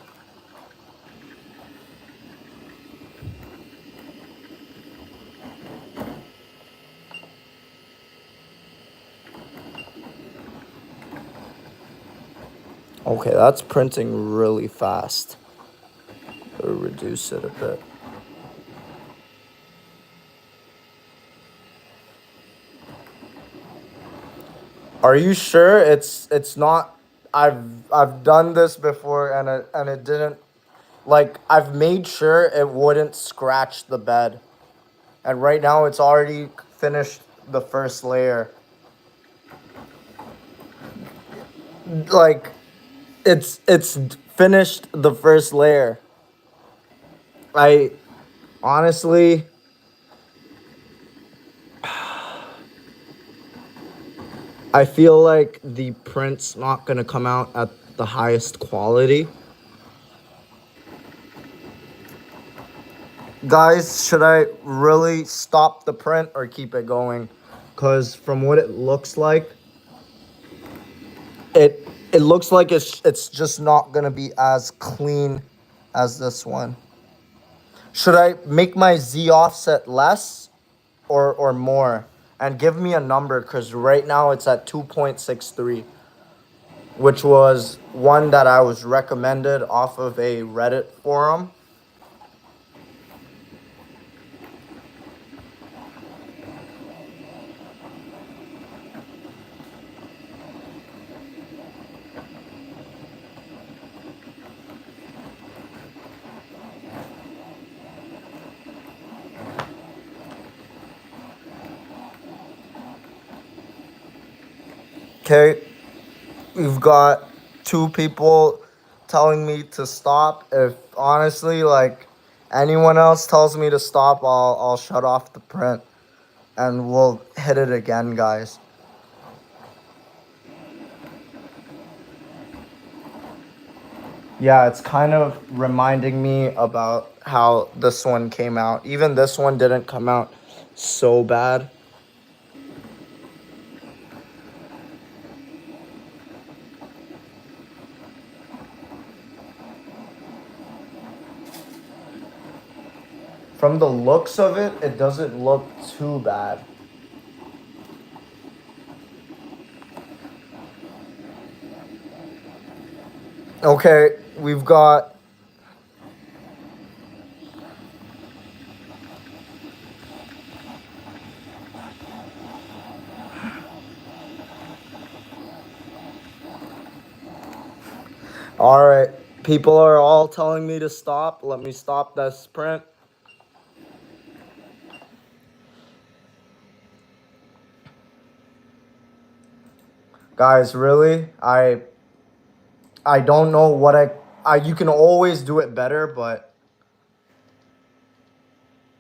S5: Okay, that's printing really fast. I'll reduce it a bit. Are you sure it's not? I've done this before and it didn't, like I've made sure it wouldn't scratch the bed. And right now it's already finished the first layer. Like it's finished the first layer. I honestly I feel like the print's not gonna come out at the highest quality. Guys, should I really stop the print or keep it going? Because from what it looks like, it looks like it's just not gonna be as clean as this one. Should I make my Z offset less or more? And give me a number because right now it's at 2.63, which was one that I was recommended off of a Reddit forum. Okay, we've got two people telling me to stop. If honestly, like anyone else tells me to stop, I'll shut off the print and we'll hit it again, guys. Yeah, it's kind of reminding me about how this one came out. Even this one didn't come out so bad. From the looks of it, it doesn't look too bad. Okay, we've got all right. People are all telling me to stop. Let me stop this print. Guys, really? I don't know what I you can always do it better, but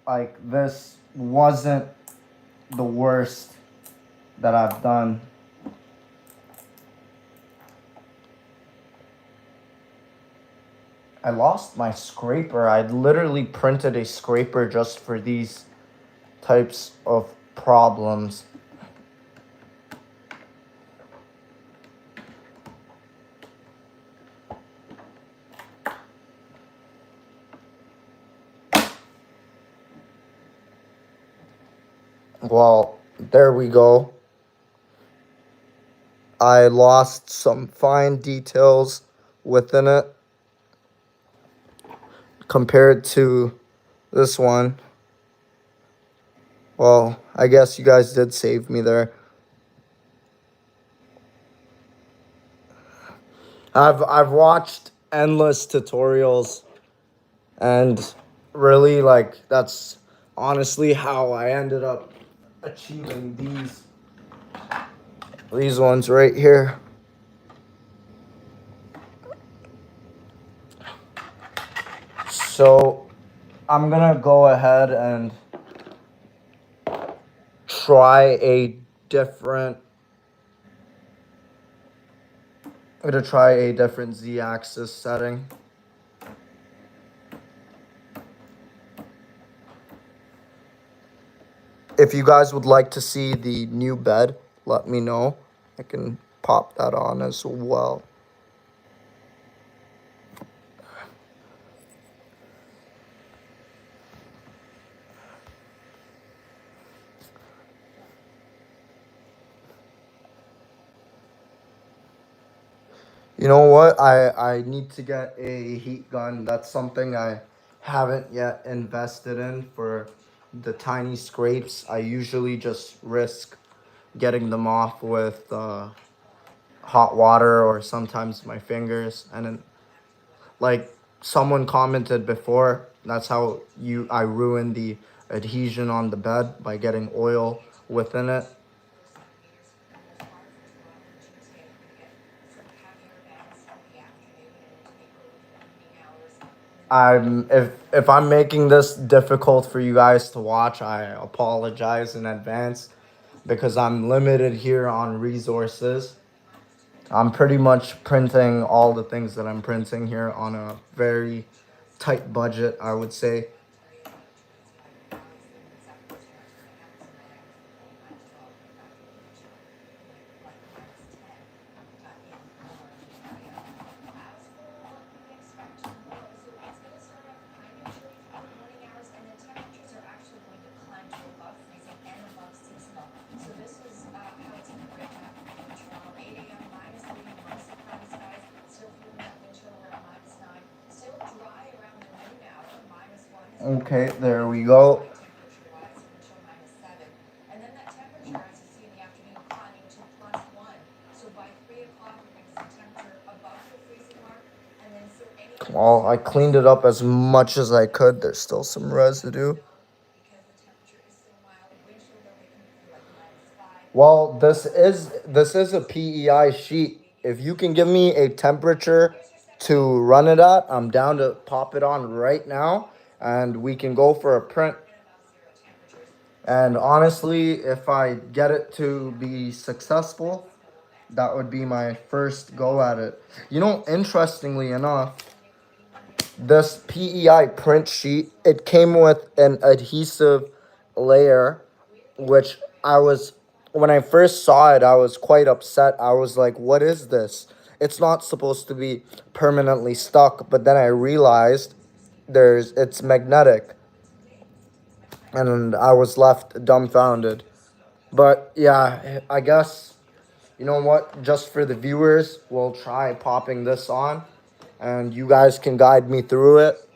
S5: like this wasn't the worst that I've done. I lost my scraper. I literally printed a scraper just for these types of problems. Well, there we go. I lost some fine details within it compared to this one. Well, I guess you guys did save me there. I've watched endless tutorials, and really, like, that's honestly how I ended up achieving these ones right here. So I'm gonna go ahead and try a different z-axis setting. If you guys would like to see the new bed, let me know. I can pop that on as well. You know what? I need to get a heat gun. That's something I haven't yet invested in for the tiny scrapes. I usually just risk getting them off with hot water or sometimes my fingers. And then, like someone commented before, that's how I ruined the adhesion on the bed by getting oil within it. If I'm making this difficult for you guys to watch, I apologize in advance because I'm limited here on resources. I'm pretty much printing all the things that I'm printing here on a very tight budget, I would say. Okay, there we go. Well, I cleaned it up as much as I could. There's still some residue. Well, this is a PEI sheet. If you can give me a temperature to run it at, I'm down to pop it on right now and we can go for a print. And honestly, if I get it to be successful, that would be my first go at it. You know, interestingly enough, this PEI print sheet, it came with an adhesive layer, which when I first saw it, I was quite upset. I was like, what is this? It's not supposed to be permanently stuck. But then I realized it's magnetic. And I was left dumbfounded. But yeah, I guess, you know what? Just for the viewers, we'll try popping this on. And you guys can guide me through it.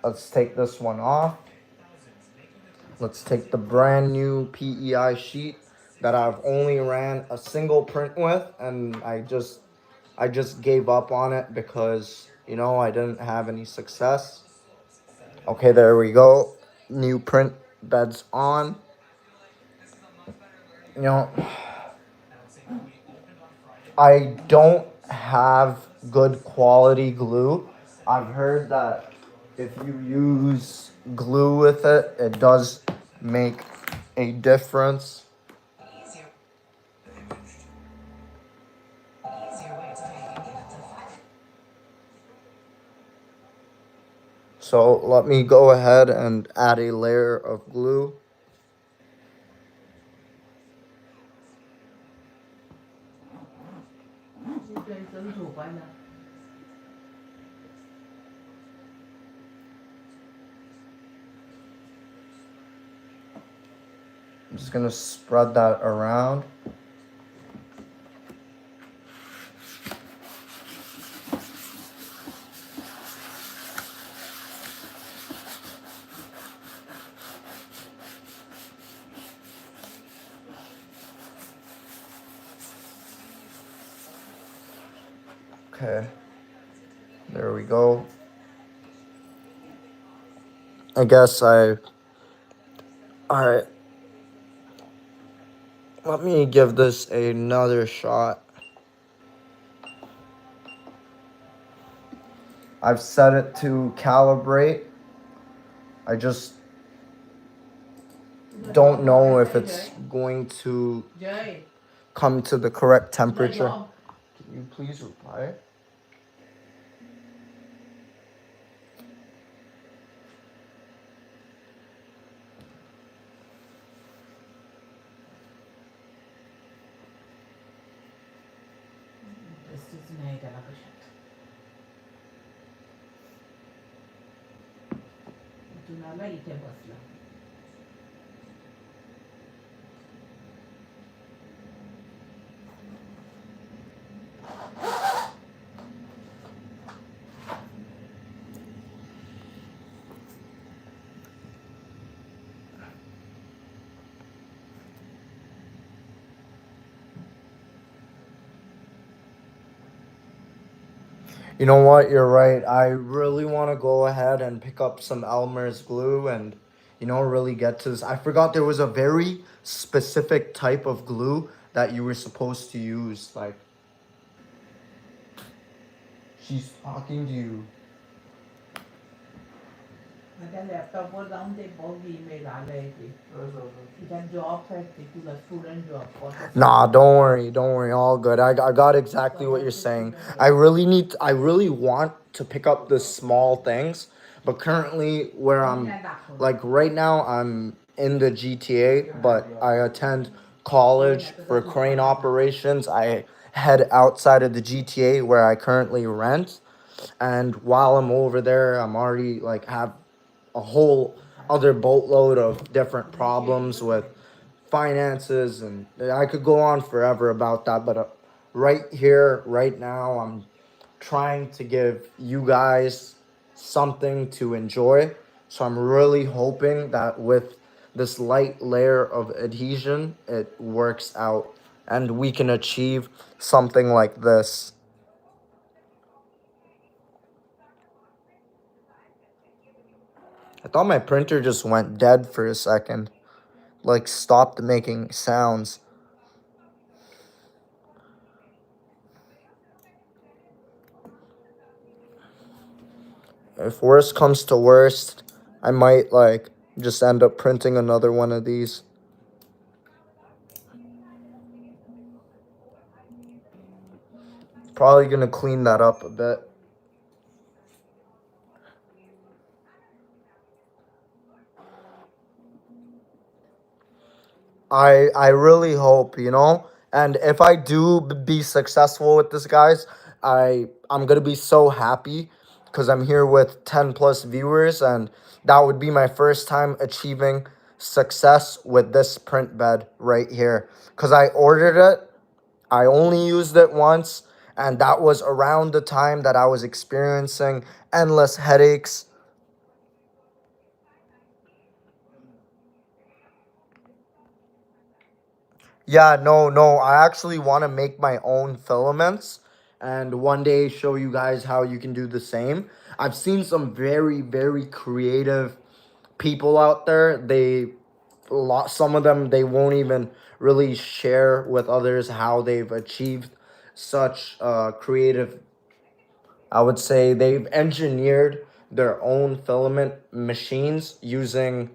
S5: Let's take this one off. Let's take the brand new PEI sheet that I've only ran a single print with, and I just gave up on it because, you know, I didn't have any success. Okay, there we go. New print bed's on. You know, I don't have good quality glue. I've heard that if you use glue with it, it does make a difference. So let me go ahead and add a layer of glue.
S1: आपल्याला झोपायला.
S5: I'm just gonna spread that around. Okay, there we go. I guess alright, let me give this another shot. I've set it to calibrate. I just don't know if it's going to
S1: Jay,
S5: come to the correct
S1: my
S5: temperature.
S1: job.
S5: Can you please reply?
S1: This नाही त्याला कशात. जुनाला इथे बसला.
S5: You know what? You're right. I really want to go ahead and pick up some Elmer's glue and, really get to this. I forgot there was a very specific type of glue that you were supposed to use. Like, she's talking to you.
S1: माझ्या लॅपटॉपवर जाऊन ते बघ email आलंय ते. तुझ्या job आहेत ते तुला student job.
S5: Nah, don't worry, all good. I got exactly what you're saying. I really want to pick up the small things, but currently where I'm, like right now I'm in the GTA, but I attend college for crane operations. I head outside of the GTA where I currently rent, and while I'm over there, I'm already like have a whole other boatload of different problems with finances, and I could go on forever about that, but right here right now I'm trying to give you guys something to enjoy. So I'm really hoping that with this light layer of adhesion it works out and we can achieve something like this. I thought my printer just went dead for a second, like stopped making sounds. If worst comes to worst, I might like just end up printing another one of these. Probably gonna clean that up a bit. I really hope, and if I do be successful with this, guys, I'm gonna be so happy because I'm here with 10 plus viewers, and that would be my first time achieving success with this print bed right here. Because I ordered it, I only used it once, and that was around the time that I was experiencing endless headaches. Yeah, no. I actually want to make my own filaments and one day show you guys how you can do the same. I've seen some very, very creative people out there. Some of them, they won't even really share with others how they've achieved such creative. I would say they've engineered their own filament machines using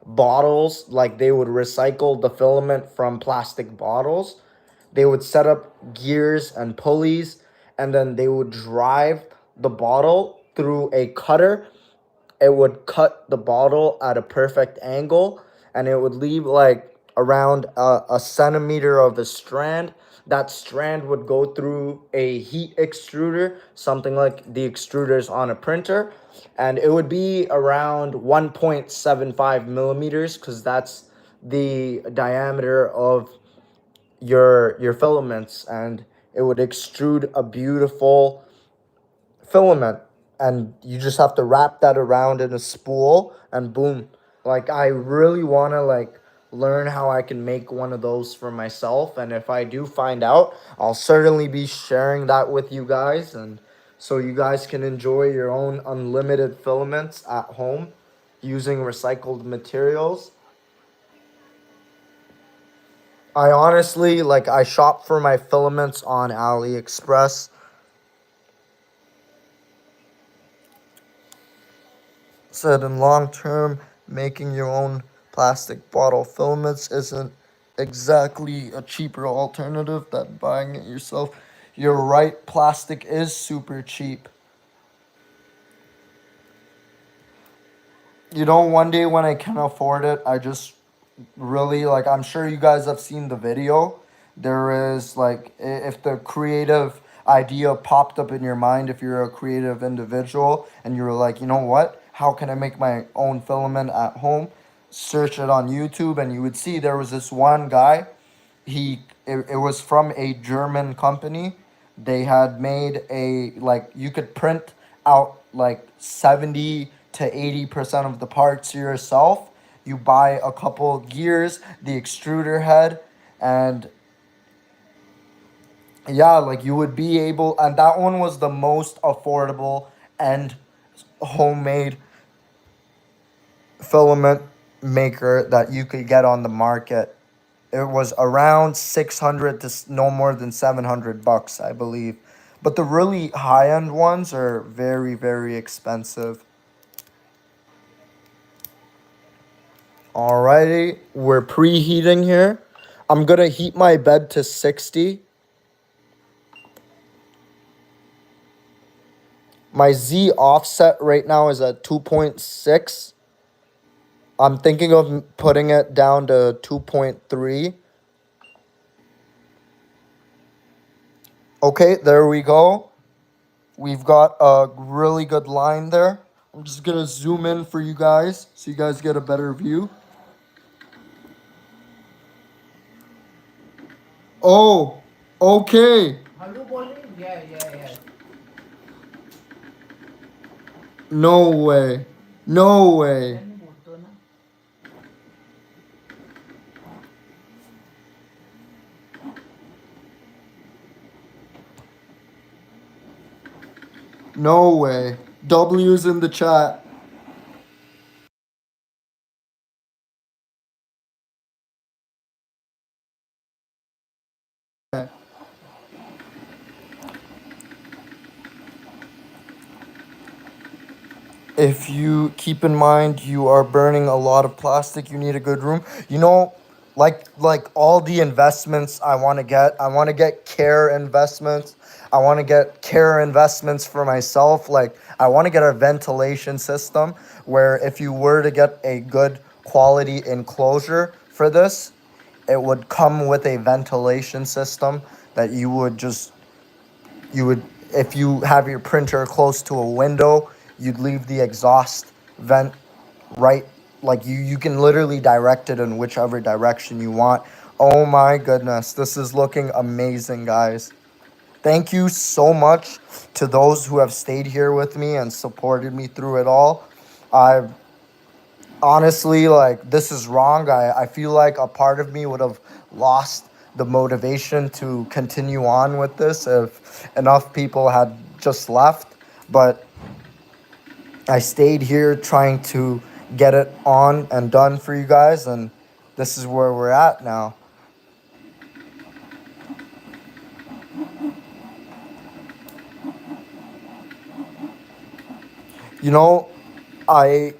S5: bottles. Like they would recycle the filament from plastic bottles. They would set up gears and pulleys, and then they would drive the bottle through a cutter. It would cut the bottle at a perfect angle, and it would leave like around a centimeter of a strand. That strand would go through a heat extruder, something like the extruders on a printer, and it would be around 1.75 millimeters, because that's the diameter of your filaments, and it would extrude a beautiful filament, and you just have to wrap that around in a spool, and boom. Like, I really want to like learn how I can make one of those for myself, and if I do find out, I'll certainly be sharing that with you guys, and so you guys can enjoy your own unlimited filaments at home using recycled materials. I honestly, like, I shop for my filaments on AliExpress. Said in long term, making your own plastic bottle filaments isn't exactly a cheaper alternative than buying it yourself. You're right, plastic is super cheap. You know, one day when I can afford it, I just really, like, I'm sure you guys have seen the video. There is like, if the creative idea popped up in your mind, if you're a creative individual and you were like, you know what, how can I make my own filament at home, search it on YouTube, and you would see there was this one guy. It was from a German company. They had made a, like, you could print out like 70 to 80% of the parts yourself. You buy a couple gears, the extruder head, and yeah, like, you would be able, and that one was the most affordable and homemade filament maker that you could get on the market. It was around 600 to no more than 700 bucks, I believe. But the really high end ones are very, very expensive. Alrighty, we're preheating here. I'm gonna heat my bed to 60. My Z offset right now is at 2.6. I'm thinking of putting it down to 2.3. Okay, there we go. We've got a really good line there. I'm just gonna zoom in for you guys so you guys get a better view. Oh, okay.
S1: Hello, बोल Yeah, yeah, yeah.
S5: No way. No way.
S1: मैंने बोलता ना.
S5: No way. W's in the chat. If you keep in mind you are burning a lot of plastic, you need a good room. You know, like all the investments I want to get care investments. I want to get care investments for myself. Like, I want to get a ventilation system where if you were to get a good quality enclosure for this, it would come with a ventilation system that you would, if you have your printer close to a window, you'd leave the exhaust vent right, like, you can literally direct it in whichever direction you want. Oh my goodness, this is looking amazing, guys. Thank you so much to those who have stayed here with me and supported me through it all. I've honestly, like, this is wrong. I feel like a part of me would have lost the motivation to continue on with this if enough people had just left. But I stayed here trying to get it on and done for you guys, and this is where we're at now. You know, I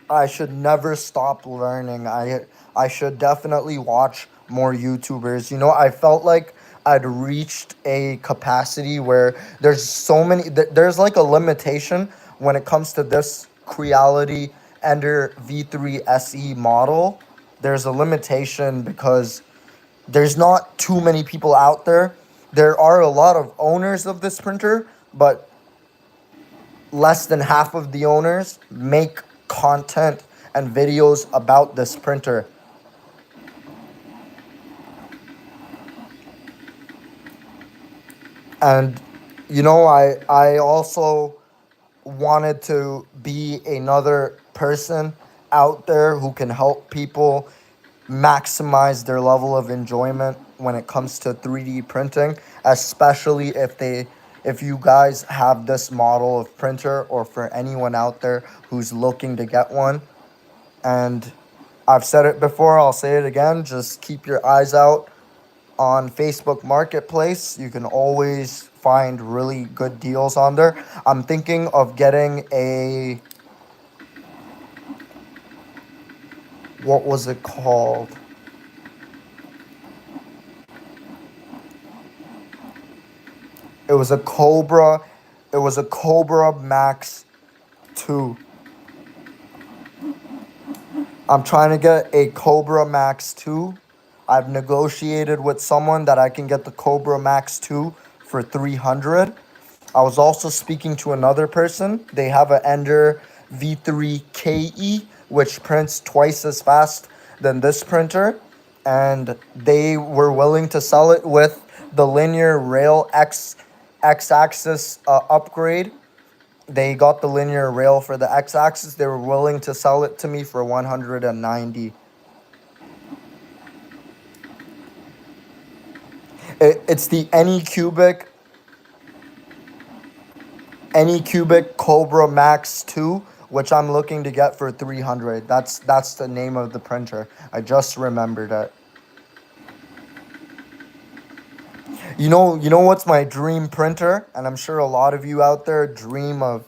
S5: I should never stop learning. I should definitely watch more YouTubers. You know, I felt like I'd reached a capacity where there's so many there's like a limitation when it comes to this Creality Ender V3 SE model. there's a limitation because there's not too many people out there. There are a lot of owners of this printer, but less than half of the owners make content and videos about this printer. And I also wanted to be another person out there who can help people maximize their level of enjoyment when it comes to 3D printing, especially if you guys have this model of printer, or for anyone out there who's looking to get one. And I've said it before, I'll say it again, just keep your eyes out on Facebook Marketplace. You can always find really good deals on there. I'm thinking of getting a, what was it called? It was a Cobra. It was a Cobra Max 2. I'm trying to get a Cobra Max 2. I've negotiated with someone that I can get the Cobra Max 2 for 300. I was also speaking to another person. They have an Ender V3KE, which prints twice as fast than this printer. And they were willing to sell it with the linear rail X-axis upgrade. They got the linear rail for the X-axis. They were willing to sell it to me for 190. It's the Anycubic Cobra Max 2, which I'm looking to get for 300. That's the name of the printer. I just remembered it. You know what's my dream printer? And I'm sure a lot of you out there dream of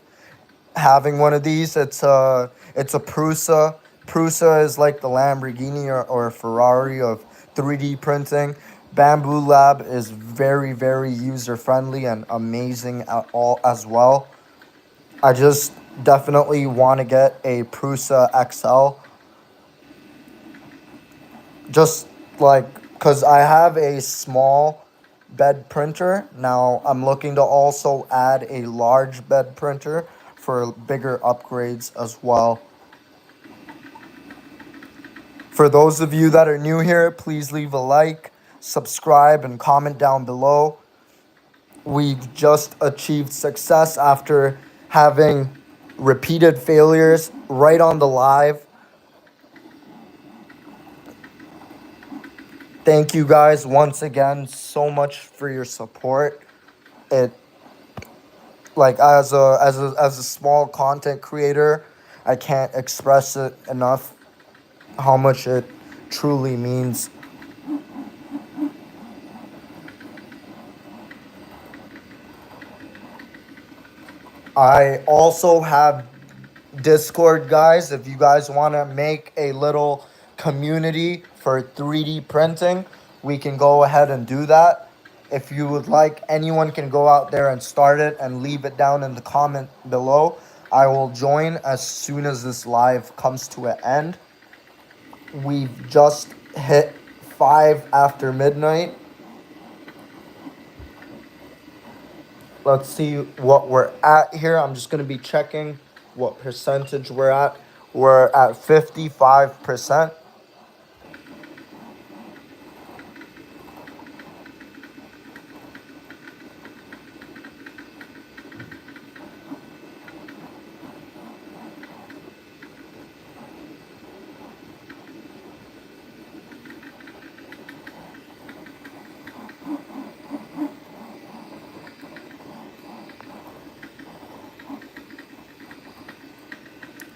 S5: having one of these. It's a Prusa. Prusa is like the Lamborghini or Ferrari of 3D printing. Bamboo Lab is very, very user friendly and amazing at all as well. I just definitely want to get a Prusa XL. Just like, because I have a small bed printer. Now I'm looking to also add a large bed printer for bigger upgrades as well. For those of you that are new here, please leave a like, subscribe, and comment down below. We've just achieved success after having repeated failures right on the live. Thank you guys once again so much for your support. It, like, as a small content creator, I can't express it enough how much it truly means. I also have Discord, guys. If you guys want to make a little community for 3D printing, we can go ahead and do that. If you would like, anyone can go out there and start it and leave it down in the comment below. I will join as soon as this live comes to an end. We've just hit 5 after midnight. Let's see what we're at here. I'm just going to be checking what percentage we're at. We're at 55%.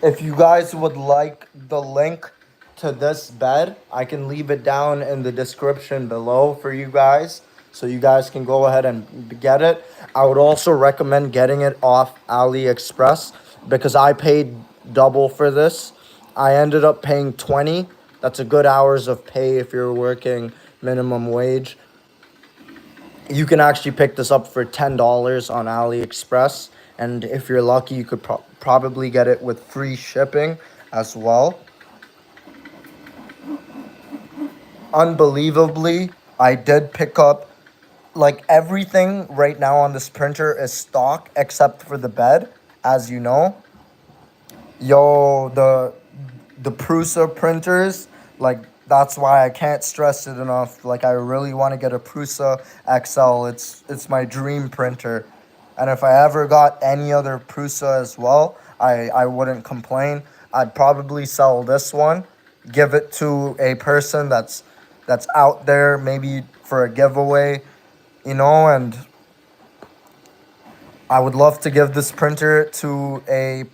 S5: If you guys would like the link to this bed, I can leave it down in the description below for you guys, so you guys can go ahead and get it. I would also recommend getting it off AliExpress because I paid double for this. I ended up paying 20. That's a good hours of pay if you're working minimum wage. You can actually pick this up for $10 on AliExpress. And if you're lucky, you could probably get it with free shipping as well. unbelievably, I did pick up like everything right now on this printer is stock except for the bed, as you know. Yo, the Prusa printers, like that's why I can't stress it enough. Like I really want to get a Prusa XL. It's my dream printer. And if I ever got any other Prusa as well, I wouldn't complain. I'd probably sell this one, give it to a person that's out there, maybe for a giveaway, and I would love to give this printer to a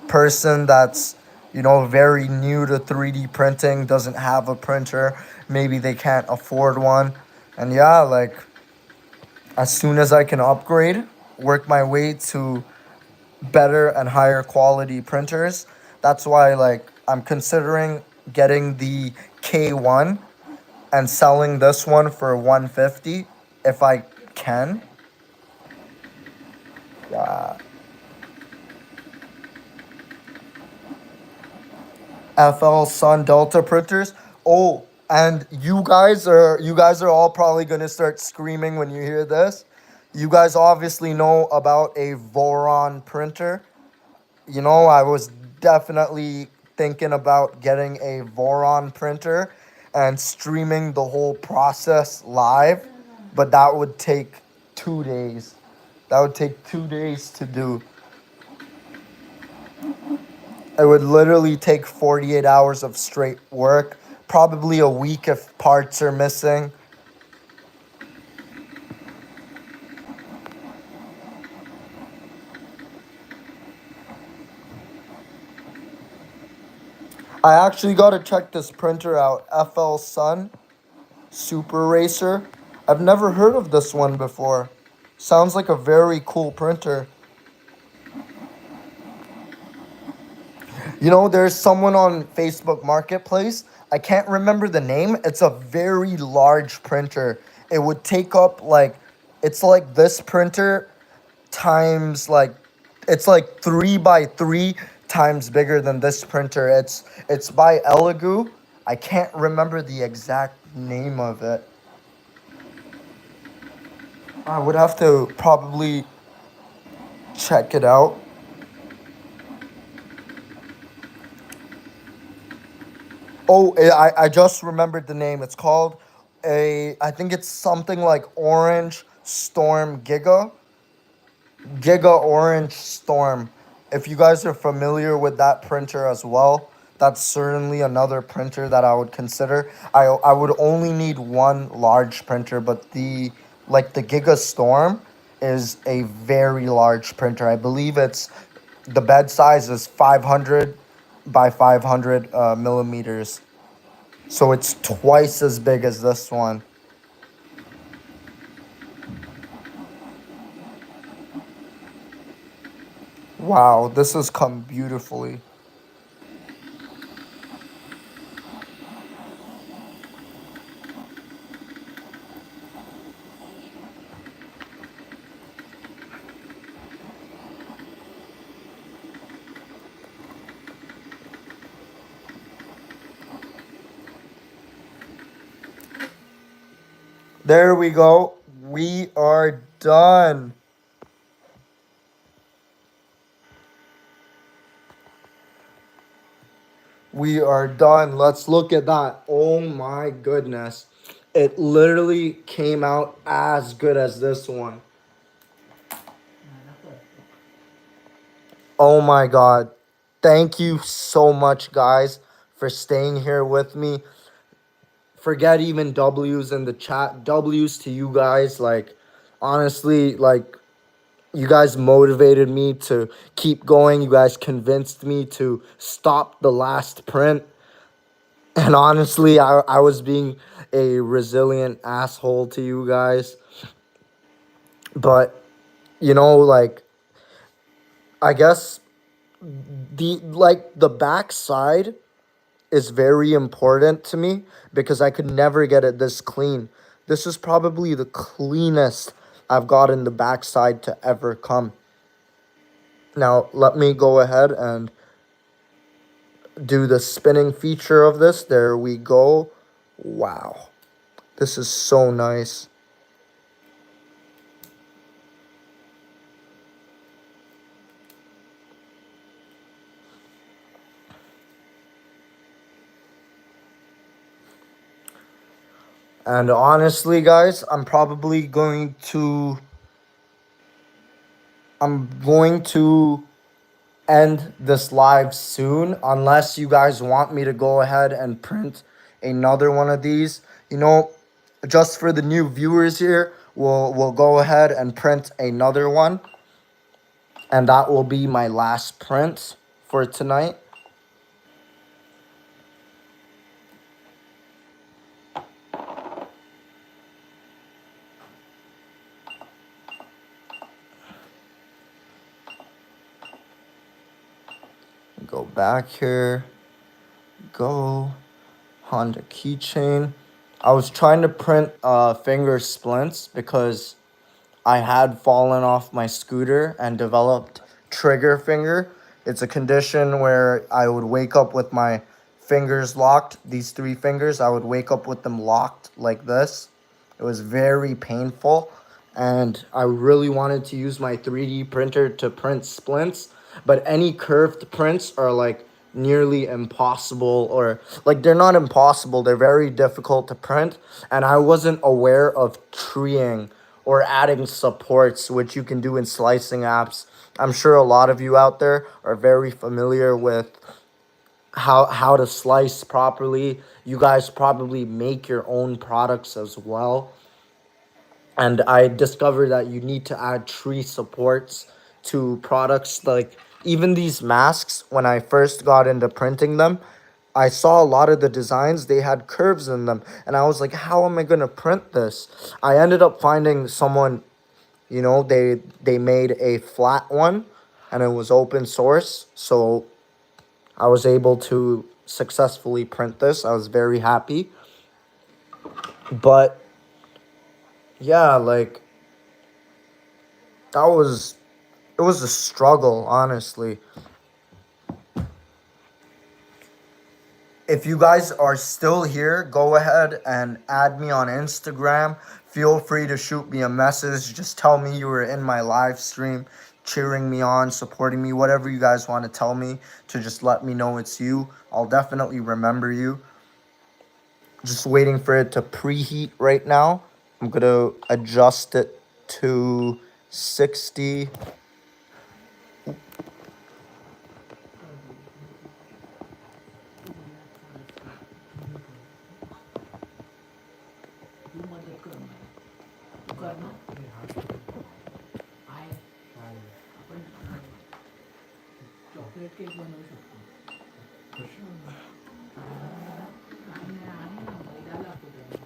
S5: person that's very new to 3D printing, doesn't have a printer, maybe they can't afford one. And yeah, like as soon as I can upgrade, work my way to better and higher quality printers, that's why like I'm considering getting the K1 and selling this one for 150 if I can. Yeah. FL Sun Delta printers. Oh, and you guys are all probably gonna start screaming when you hear this. You guys obviously know about a Voron printer. I was definitely thinking about getting a Voron printer and streaming the whole process live, but that would take 2 days. That would take 2 days to do. It would literally take 48 hours of straight work, probably a week if parts are missing. I actually got to check this printer out, FL Sun Super Racer. I've never heard of this one before. Sounds like a very cool printer. There's someone on Facebook Marketplace. I can't remember the name. It's a very large printer. It would take up it's like this printer times it's like 3 by 3 times bigger than this printer. It's by Elegoo. I can't remember the exact name of it. I would have to probably check it out. Oh, I just remembered the name. It's called I think it's something like Orange Storm Giga Orange Storm. If you guys are familiar with that printer as well, that's certainly another printer that I would consider. I would only need one large printer, but the Giga Storm is a very large printer. I believe the bed size is 500 by 500 millimeters. So it's twice as big as this one. Wow, this has come beautifully. There we go. We are done. We are done. Let's look at that. Oh my goodness. It literally came out as good as this one. Oh my God. Thank you so much, guys, for staying here with me. Forget even W's in the chat. W's to you guys. Like, honestly, like, you guys motivated me to keep going. You guys convinced me to stop the last print. And honestly, I was being a resilient asshole to you guys. But, like, I guess the back side is very important to me because I could never get it this clean. This is probably the cleanest I've gotten the backside to ever come. Now, let me go ahead and do the spinning feature of this. There we go. Wow. This is so nice. And honestly, guys, I'm going to end this live soon unless you guys want me to go ahead and print another one of these. You know, just for the new viewers here, we'll go ahead and print another one, and that will be my last print for tonight. Go back here. Go Honda keychain. I was trying to print finger splints because I had fallen off my scooter and developed trigger finger. It's a condition where I would wake up with my fingers locked, these three fingers, I would wake up with them locked like this. It was very painful, and I really wanted to use my 3D printer to print splints, but any curved prints are like nearly impossible, or like they're not impossible, they're very difficult to print, and I wasn't aware of treeing or adding supports, which you can do in slicing apps. I'm sure a lot of you out there are very familiar with how to slice properly. You guys probably make your own products as well. And I discovered that you need to add tree supports to products. Like even these masks, when I first got into printing them, I saw a lot of the designs, they had curves in them, and I was like, how am I going to print this? I ended up finding someone, you know, they made a flat one, and it was open source, so I was able to successfully print this. I was very happy. But yeah, like that was it was a struggle, honestly. If you guys are still here, go ahead and add me on Instagram. Feel free to shoot me a message. Just tell me you were in my live stream, cheering me on, supporting me, whatever you guys want to tell me, to just let me know it's you. I'll definitely remember you. Just waiting for it to preheat right now. I'm going to adjust it to 60.
S1: Chocolate cake बनवू शकतो आणि मैदा लागतो त्याला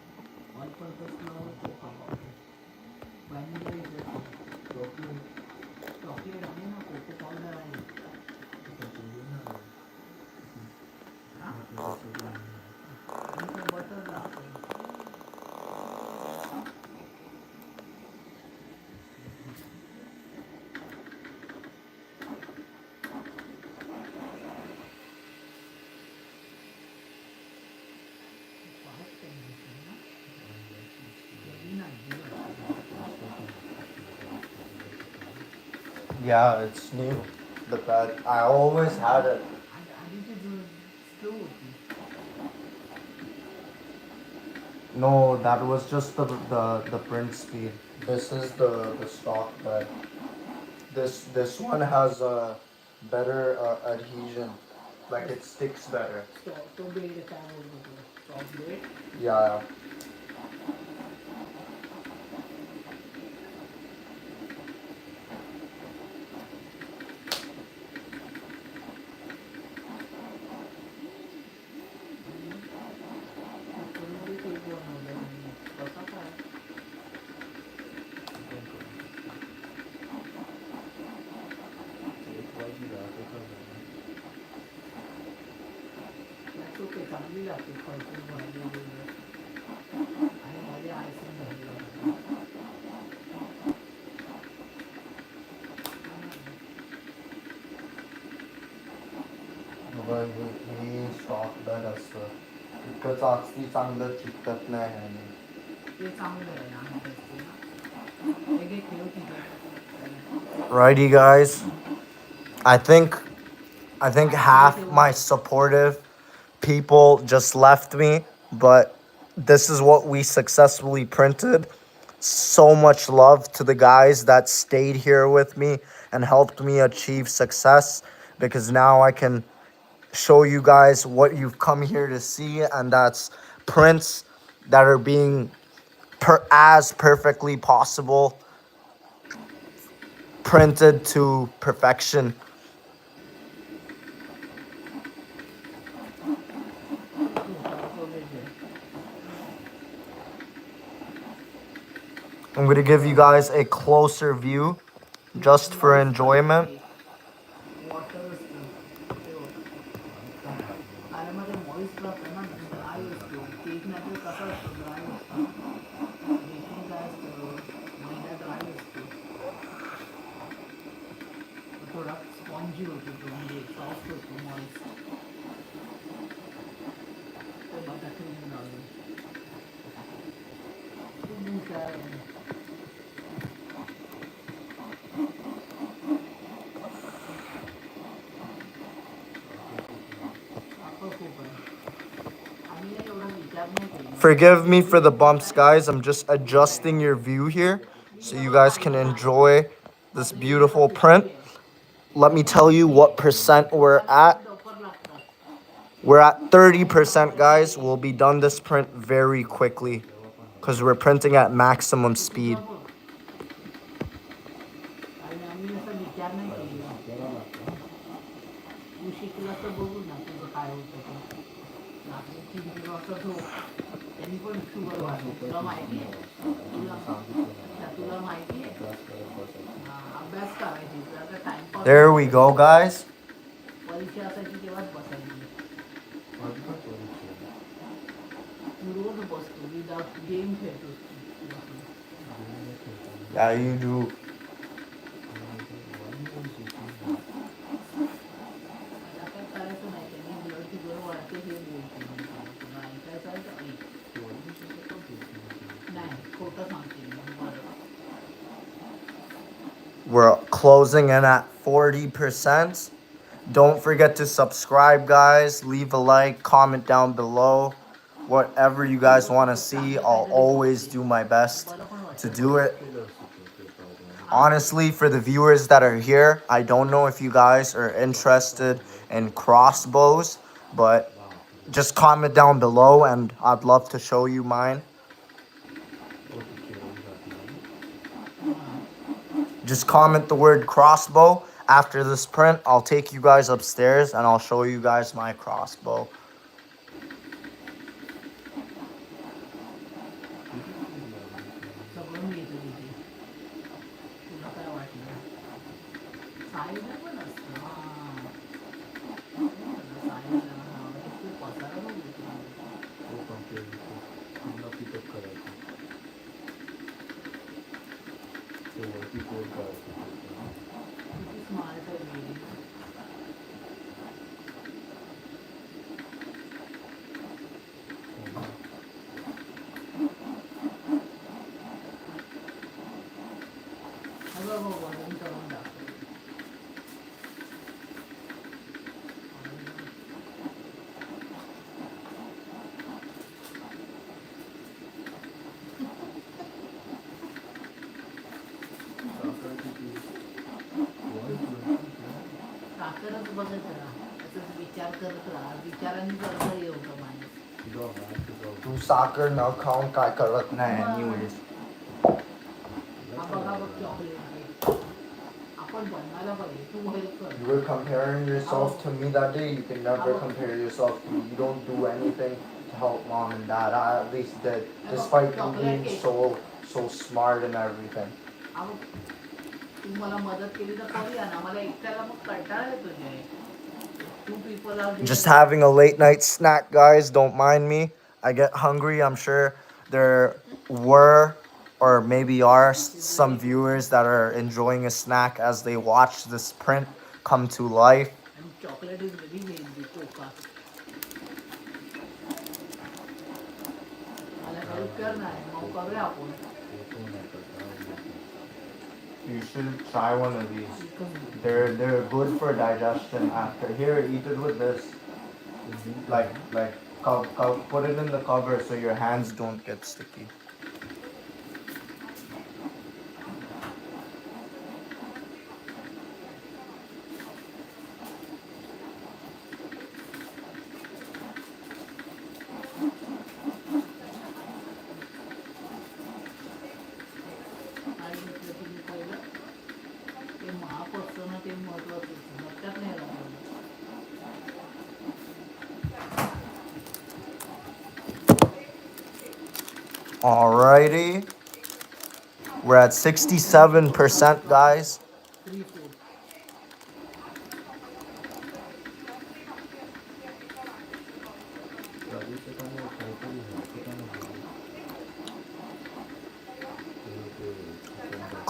S1: all purpose flower vanilla chocolate आहे ना cocoa powder आहे आणि butter लागतो
S5: Yeah, it's new. The bed. I always had it. No, that was just the print speed. This is the stock bed. This one has a better adhesion. Like it sticks better. Yeah.
S1: चांगली लागते खरपूस भरलेली आणि मध्ये icing भरलेलं
S5: But he stock bed असतं. इतकं चाचणी चांगलं चिकटत नाही ह्याने.
S1: ते चांगलं आहे आम्ही बसते ना. हे घे ठेव तिथे.
S5: Righty, guys. I think half my supportive people just left me, but this is what we successfully printed. So much love to the guys that stayed here with me and helped me achieve success, because now I can show you guys what you've come here to see, and that's prints that are being as perfectly possible printed to perfection. I'm going to give you guys a closer view just for enjoyment.
S1: Water असतो आणि मध्ये moist राहतं ना, dry असतो cake नाही तर कसा असतो, ड्राय असतो बेकिंग काय असतं, मैदा ड्राय असतो, थोडा स्पॉन्जी होतो तो, म्हणजे सॉफ्ट होतो मॉइस्ट. तो बघा क्रीम लावली खूप हुशार आहे.
S5: Forgive me for the bumps, guys. I'm just adjusting your view here so you guys can enjoy this beautiful print. Let me tell you what percent we're at. We're at 30%, guys. We'll be done this print very quickly because we're printing at maximum speed. There we go, guys. Yeah, you do. We're closing in at 40%. Don't forget to subscribe, guys. Leave a like, comment down below. Whatever you guys want to see, I'll always do my best to do it. Honestly, for the viewers that are here, I don't know if you guys are interested in crossbows, but just comment down below and I'd love to show you mine. Just comment the word crossbow. After this print, I'll take you guys upstairs and I'll show you guys my crossbow. तू साखर न खाऊन काय करत नाही anyways. You were comparing yourself to me that day. You can never compare yourself to me. You don't do anything to help mom and dad. I at least did, despite you being so smart and everything. Just having a late night snack, guys. Don't mind me. I get hungry. I'm sure there were or maybe are some viewers that are enjoying a snack as they watch this print come to life.
S1: And chocolate is very healthy, chocolate. better नाही मग करूया आपण
S5: You should try one of these. They're good for digestion after. Here, eat it with this. Like put it in the cover so your hands don't get sticky.
S1: काय घेतलं तुम्ही पहिलं ते महाग असतं ना ते महत्वाचं असतं लक्षात नाही राहत
S5: Alrighty. We're at 67%, guys.
S1: 3-4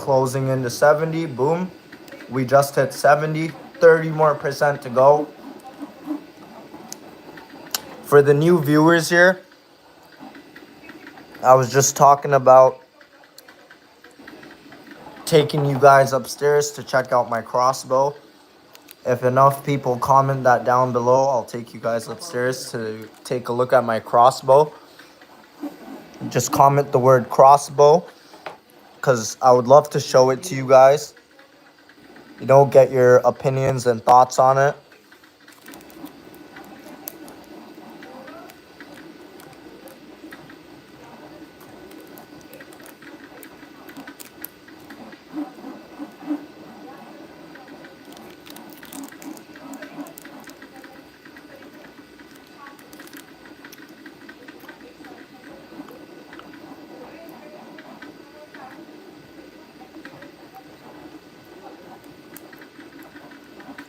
S5: Closing into 70. Boom. We just hit 70. 30 more percent to go. For the new viewers here, I was just talking about taking you guys upstairs to check out my crossbow. If enough people comment that down below, I'll take you guys upstairs to take a look at my crossbow. Just comment the word crossbow, because I would love to show it to you guys. You know, get your opinions and thoughts on it.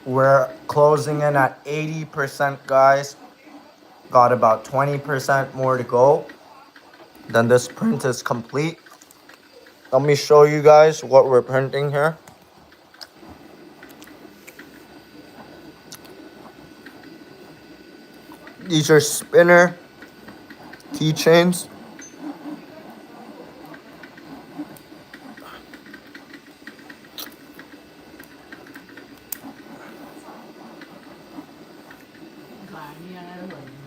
S5: We're closing in at 80%, guys. Got about 20% more to go. Then this print is complete. Let me show you guys what we're printing here. These are spinner keychains.
S1: गाणी आणायला पाहिजे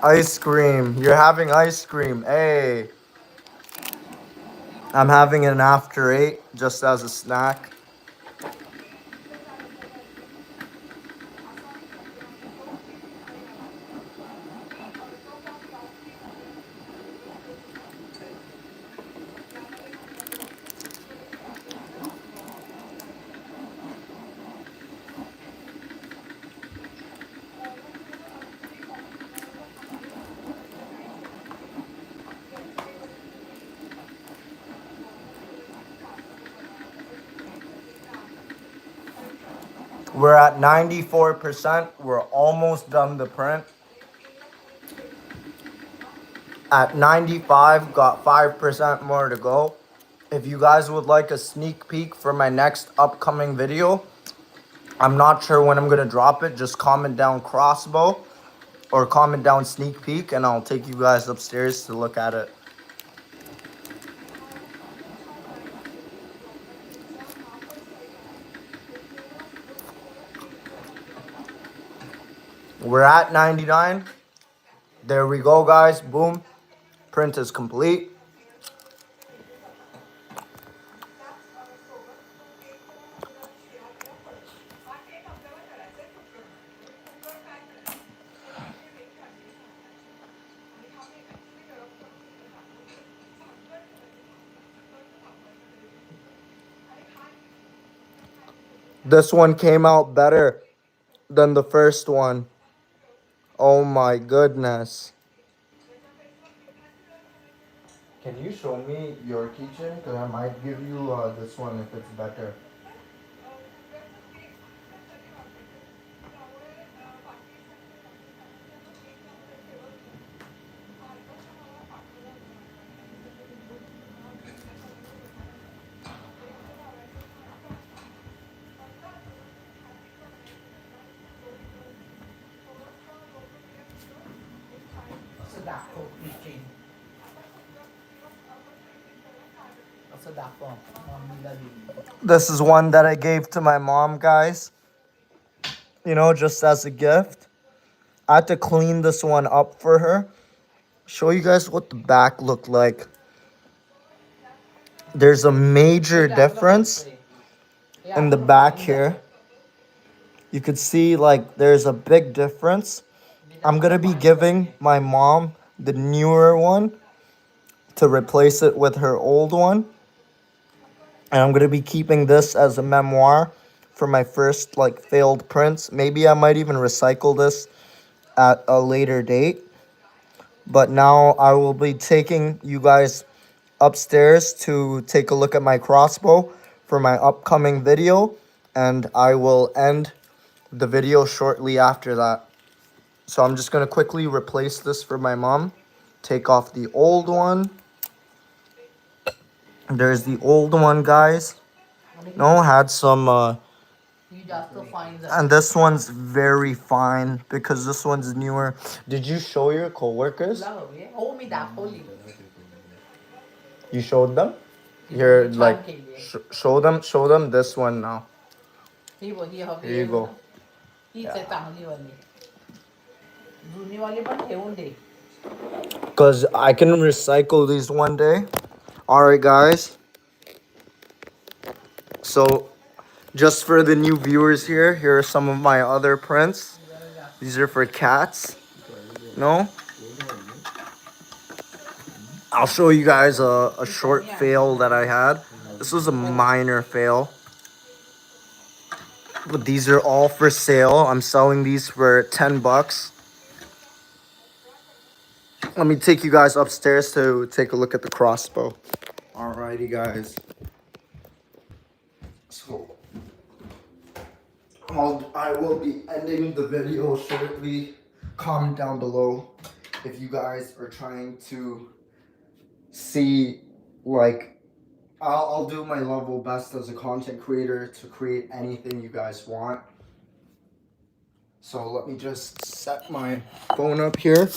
S5: Ice cream. You're having ice cream. Hey. I'm having an after 8 just as a snack. We're at 94%. We're almost done the print. At 95, got 5% more to go. If you guys would like a sneak peek for my next upcoming video, I'm not sure when I'm going to drop it. Just comment down crossbow or comment down sneak peek and I'll take you guys upstairs to look at it. We're at 99. There we go, guys. Boom. Print is complete. This one came out better than the first one. Oh my goodness. Can you show me your keychain? Because I might give you this one if it's better.
S1: दाखव keychain. असं दाखव मम्मीला दिली.
S5: This is one that I gave to my mom, guys. You know, just as a gift. I had to clean this one up for her. Show you guys what the back looked like. There's a major difference in the back here. You could see like there's a big difference. I'm gonna be giving my mom the newer one to replace it with her old one. And I'm gonna be keeping this as a memoir for my first like failed prints. Maybe I might even recycle this at a later date. But now I will be taking you guys upstairs to take a look at my crossbow for my upcoming video. And I will end the video shortly after that. So I'm just going to quickly replace this for my mom. Take off the old one. There's the old one, guys. No, had some... and this one's very fine because this one's newer. Did you show your coworkers? You showed them? Here, like, show them this one now. Here you go. Because I can recycle these one day. Alright, guys. So, just for the new viewers here are some of my other prints. These are for cats. No? I'll show you guys a short fail that I had. This was a minor fail. But these are all for sale. I'm selling these for 10 bucks. Let me take you guys upstairs to take a look at the crossbow. Alrighty, guys. So, I will be ending the video shortly. Comment down below if you guys are trying to see, like, I'll do my level best as a content creator to create anything you guys want. So let me just set my phone up here.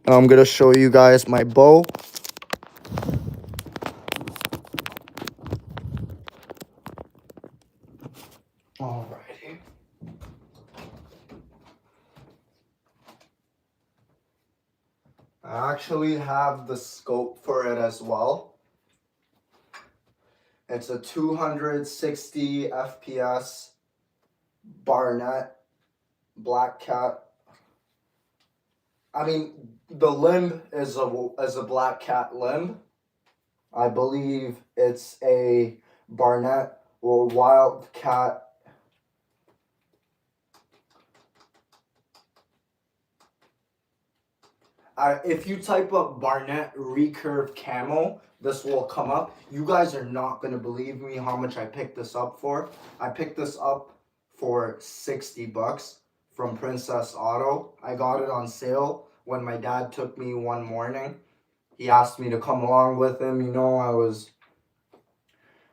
S5: And I'm going to show you guys my bow. Alrighty. I actually have the scope for it as well. It's a 260 FPS Barnett Black Cat. I mean, the limb is a Black Cat limb. I believe it's a Barnett or Wildcat. If you type up Barnett recurve camo, this will come up. You guys are not going to believe me how much I picked this up for. I picked this up for 60 bucks from Princess Auto. I got it on sale when my dad took me one morning. He asked me to come along with him. I was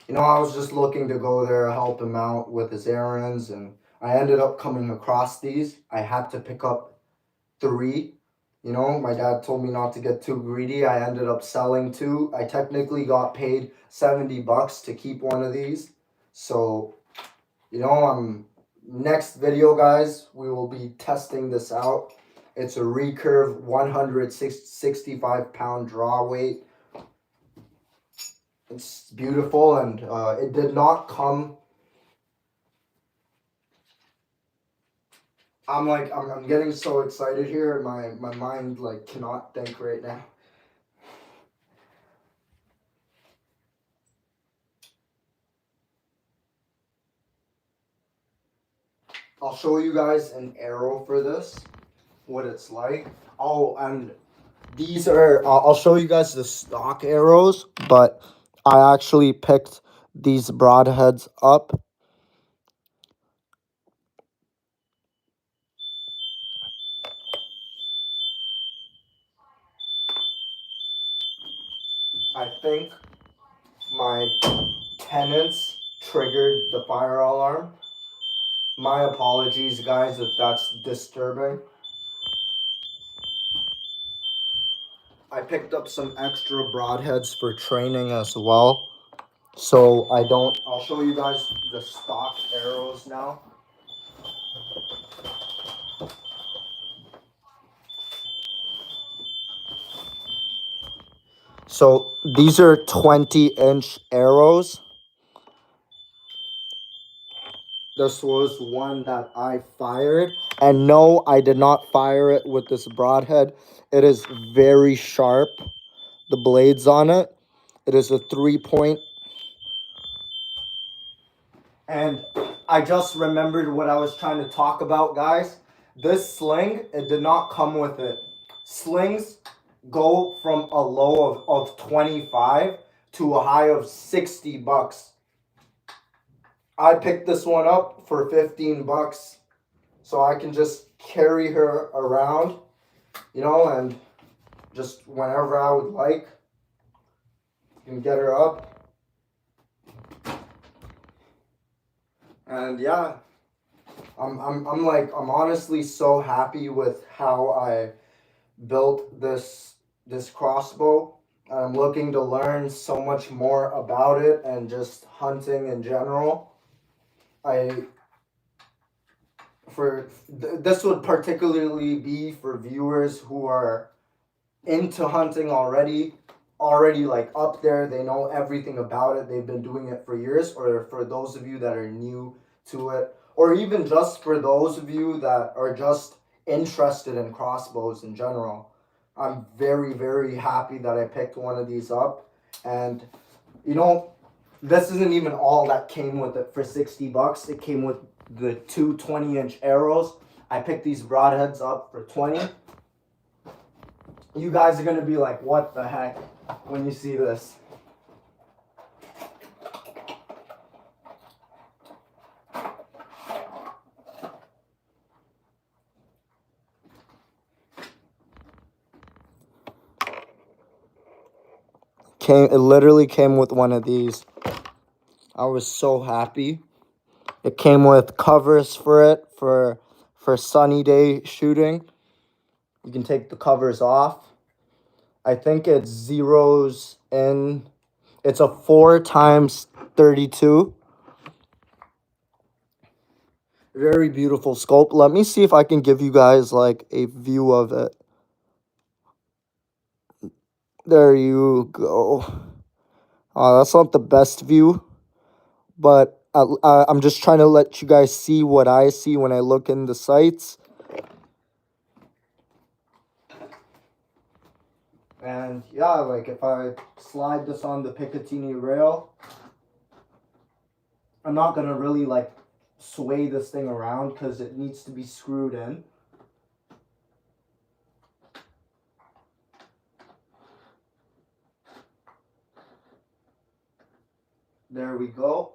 S5: just looking to go there, help him out with his errands, and I ended up coming across these. I had to pick up 3. My dad told me not to get too greedy. I ended up selling 2. I technically got paid 70 bucks to keep one of these. So, next video, guys, we will be testing this out. It's a recurve 165 pound draw weight. It's beautiful, and it did not come. I'm getting so excited here. My mind cannot think right now. I'll show you guys an arrow for this, what it's like. Oh, and these are, I'll show you guys the stock arrows, but I actually picked these broadheads up. I think my tenants triggered the fire alarm. My apologies, guys, if that's disturbing. I picked up some extra broadheads for training as well. So I'll show you guys the stock arrows now. So these are 20-inch arrows. This was one that I fired. And no, I did not fire it with this broadhead. It is very sharp, the blades on it. It is a 3-point. And I just remembered what I was trying to talk about, guys. This sling, it did not come with it. Slings go from a low of 25 to a high of 60 bucks. I picked this one up for 15 bucks so I can just carry her around, and just whenever I would like, you can get her up. And yeah, I'm honestly so happy with how I built this crossbow. I'm looking to learn so much more about it and just hunting in general. This would particularly be for viewers who are into hunting already like up there. They know everything about it. They've been doing it for years. Or for those of you that are new to it, or even just for those of you that are just interested in crossbows in general. I'm very, very happy that I picked one of these up. And this isn't even all that came with it for 60 bucks. It came with the two 20-inch arrows. I picked these broadheads up for 20. You guys are going to be like, what the heck, when you see this. It literally came with one of these. I was so happy. It came with covers for it for sunny day shooting. You can take the covers off. I think it zeroes in. It's a 4x32. Very beautiful scope. Let me see if I can give you guys like a view of it. There you go. That's not the best view, but I'm just trying to let you guys see what I see when I look in the sights. And yeah, like if I slide this on the Picatinny rail, I'm not going to really like sway this thing around because it needs to be screwed in. There we go.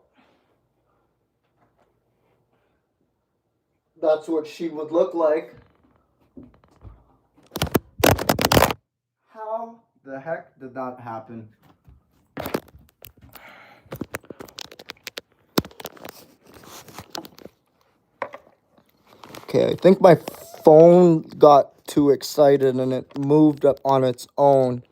S5: That's what she would look like. How the heck did that happen? Okay, I think my phone got too excited and it moved up on its own.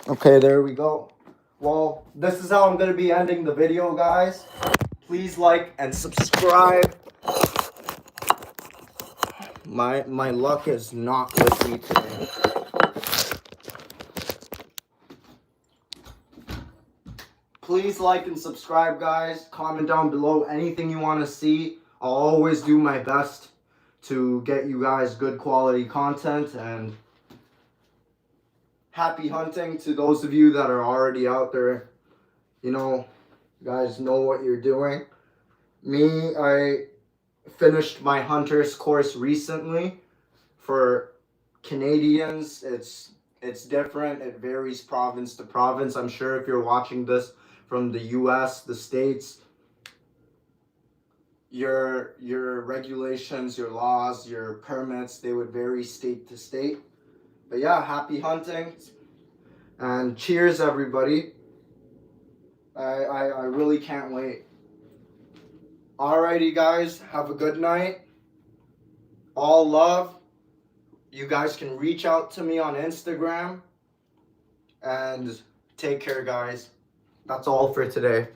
S5: Okay, there we go. Well, this is how I'm going to be ending the video, guys. Please like and subscribe. My luck is not with me today. Please like and subscribe, guys. Comment down below anything you want to see. I'll always do my best to get you guys good quality content, and happy hunting to those of you that are already out there. You guys know what you're doing. Me, I finished my hunter's course recently. For Canadians, it's different. It varies province to province. I'm sure if you're watching this from the US, the States, your regulations, your laws, your permits, they would vary state to state. But yeah, happy hunting and cheers, everybody. I really can't wait. Alrighty, guys, have a good night. All love. You guys can reach out to me on Instagram. And take care, guys. That's all for today.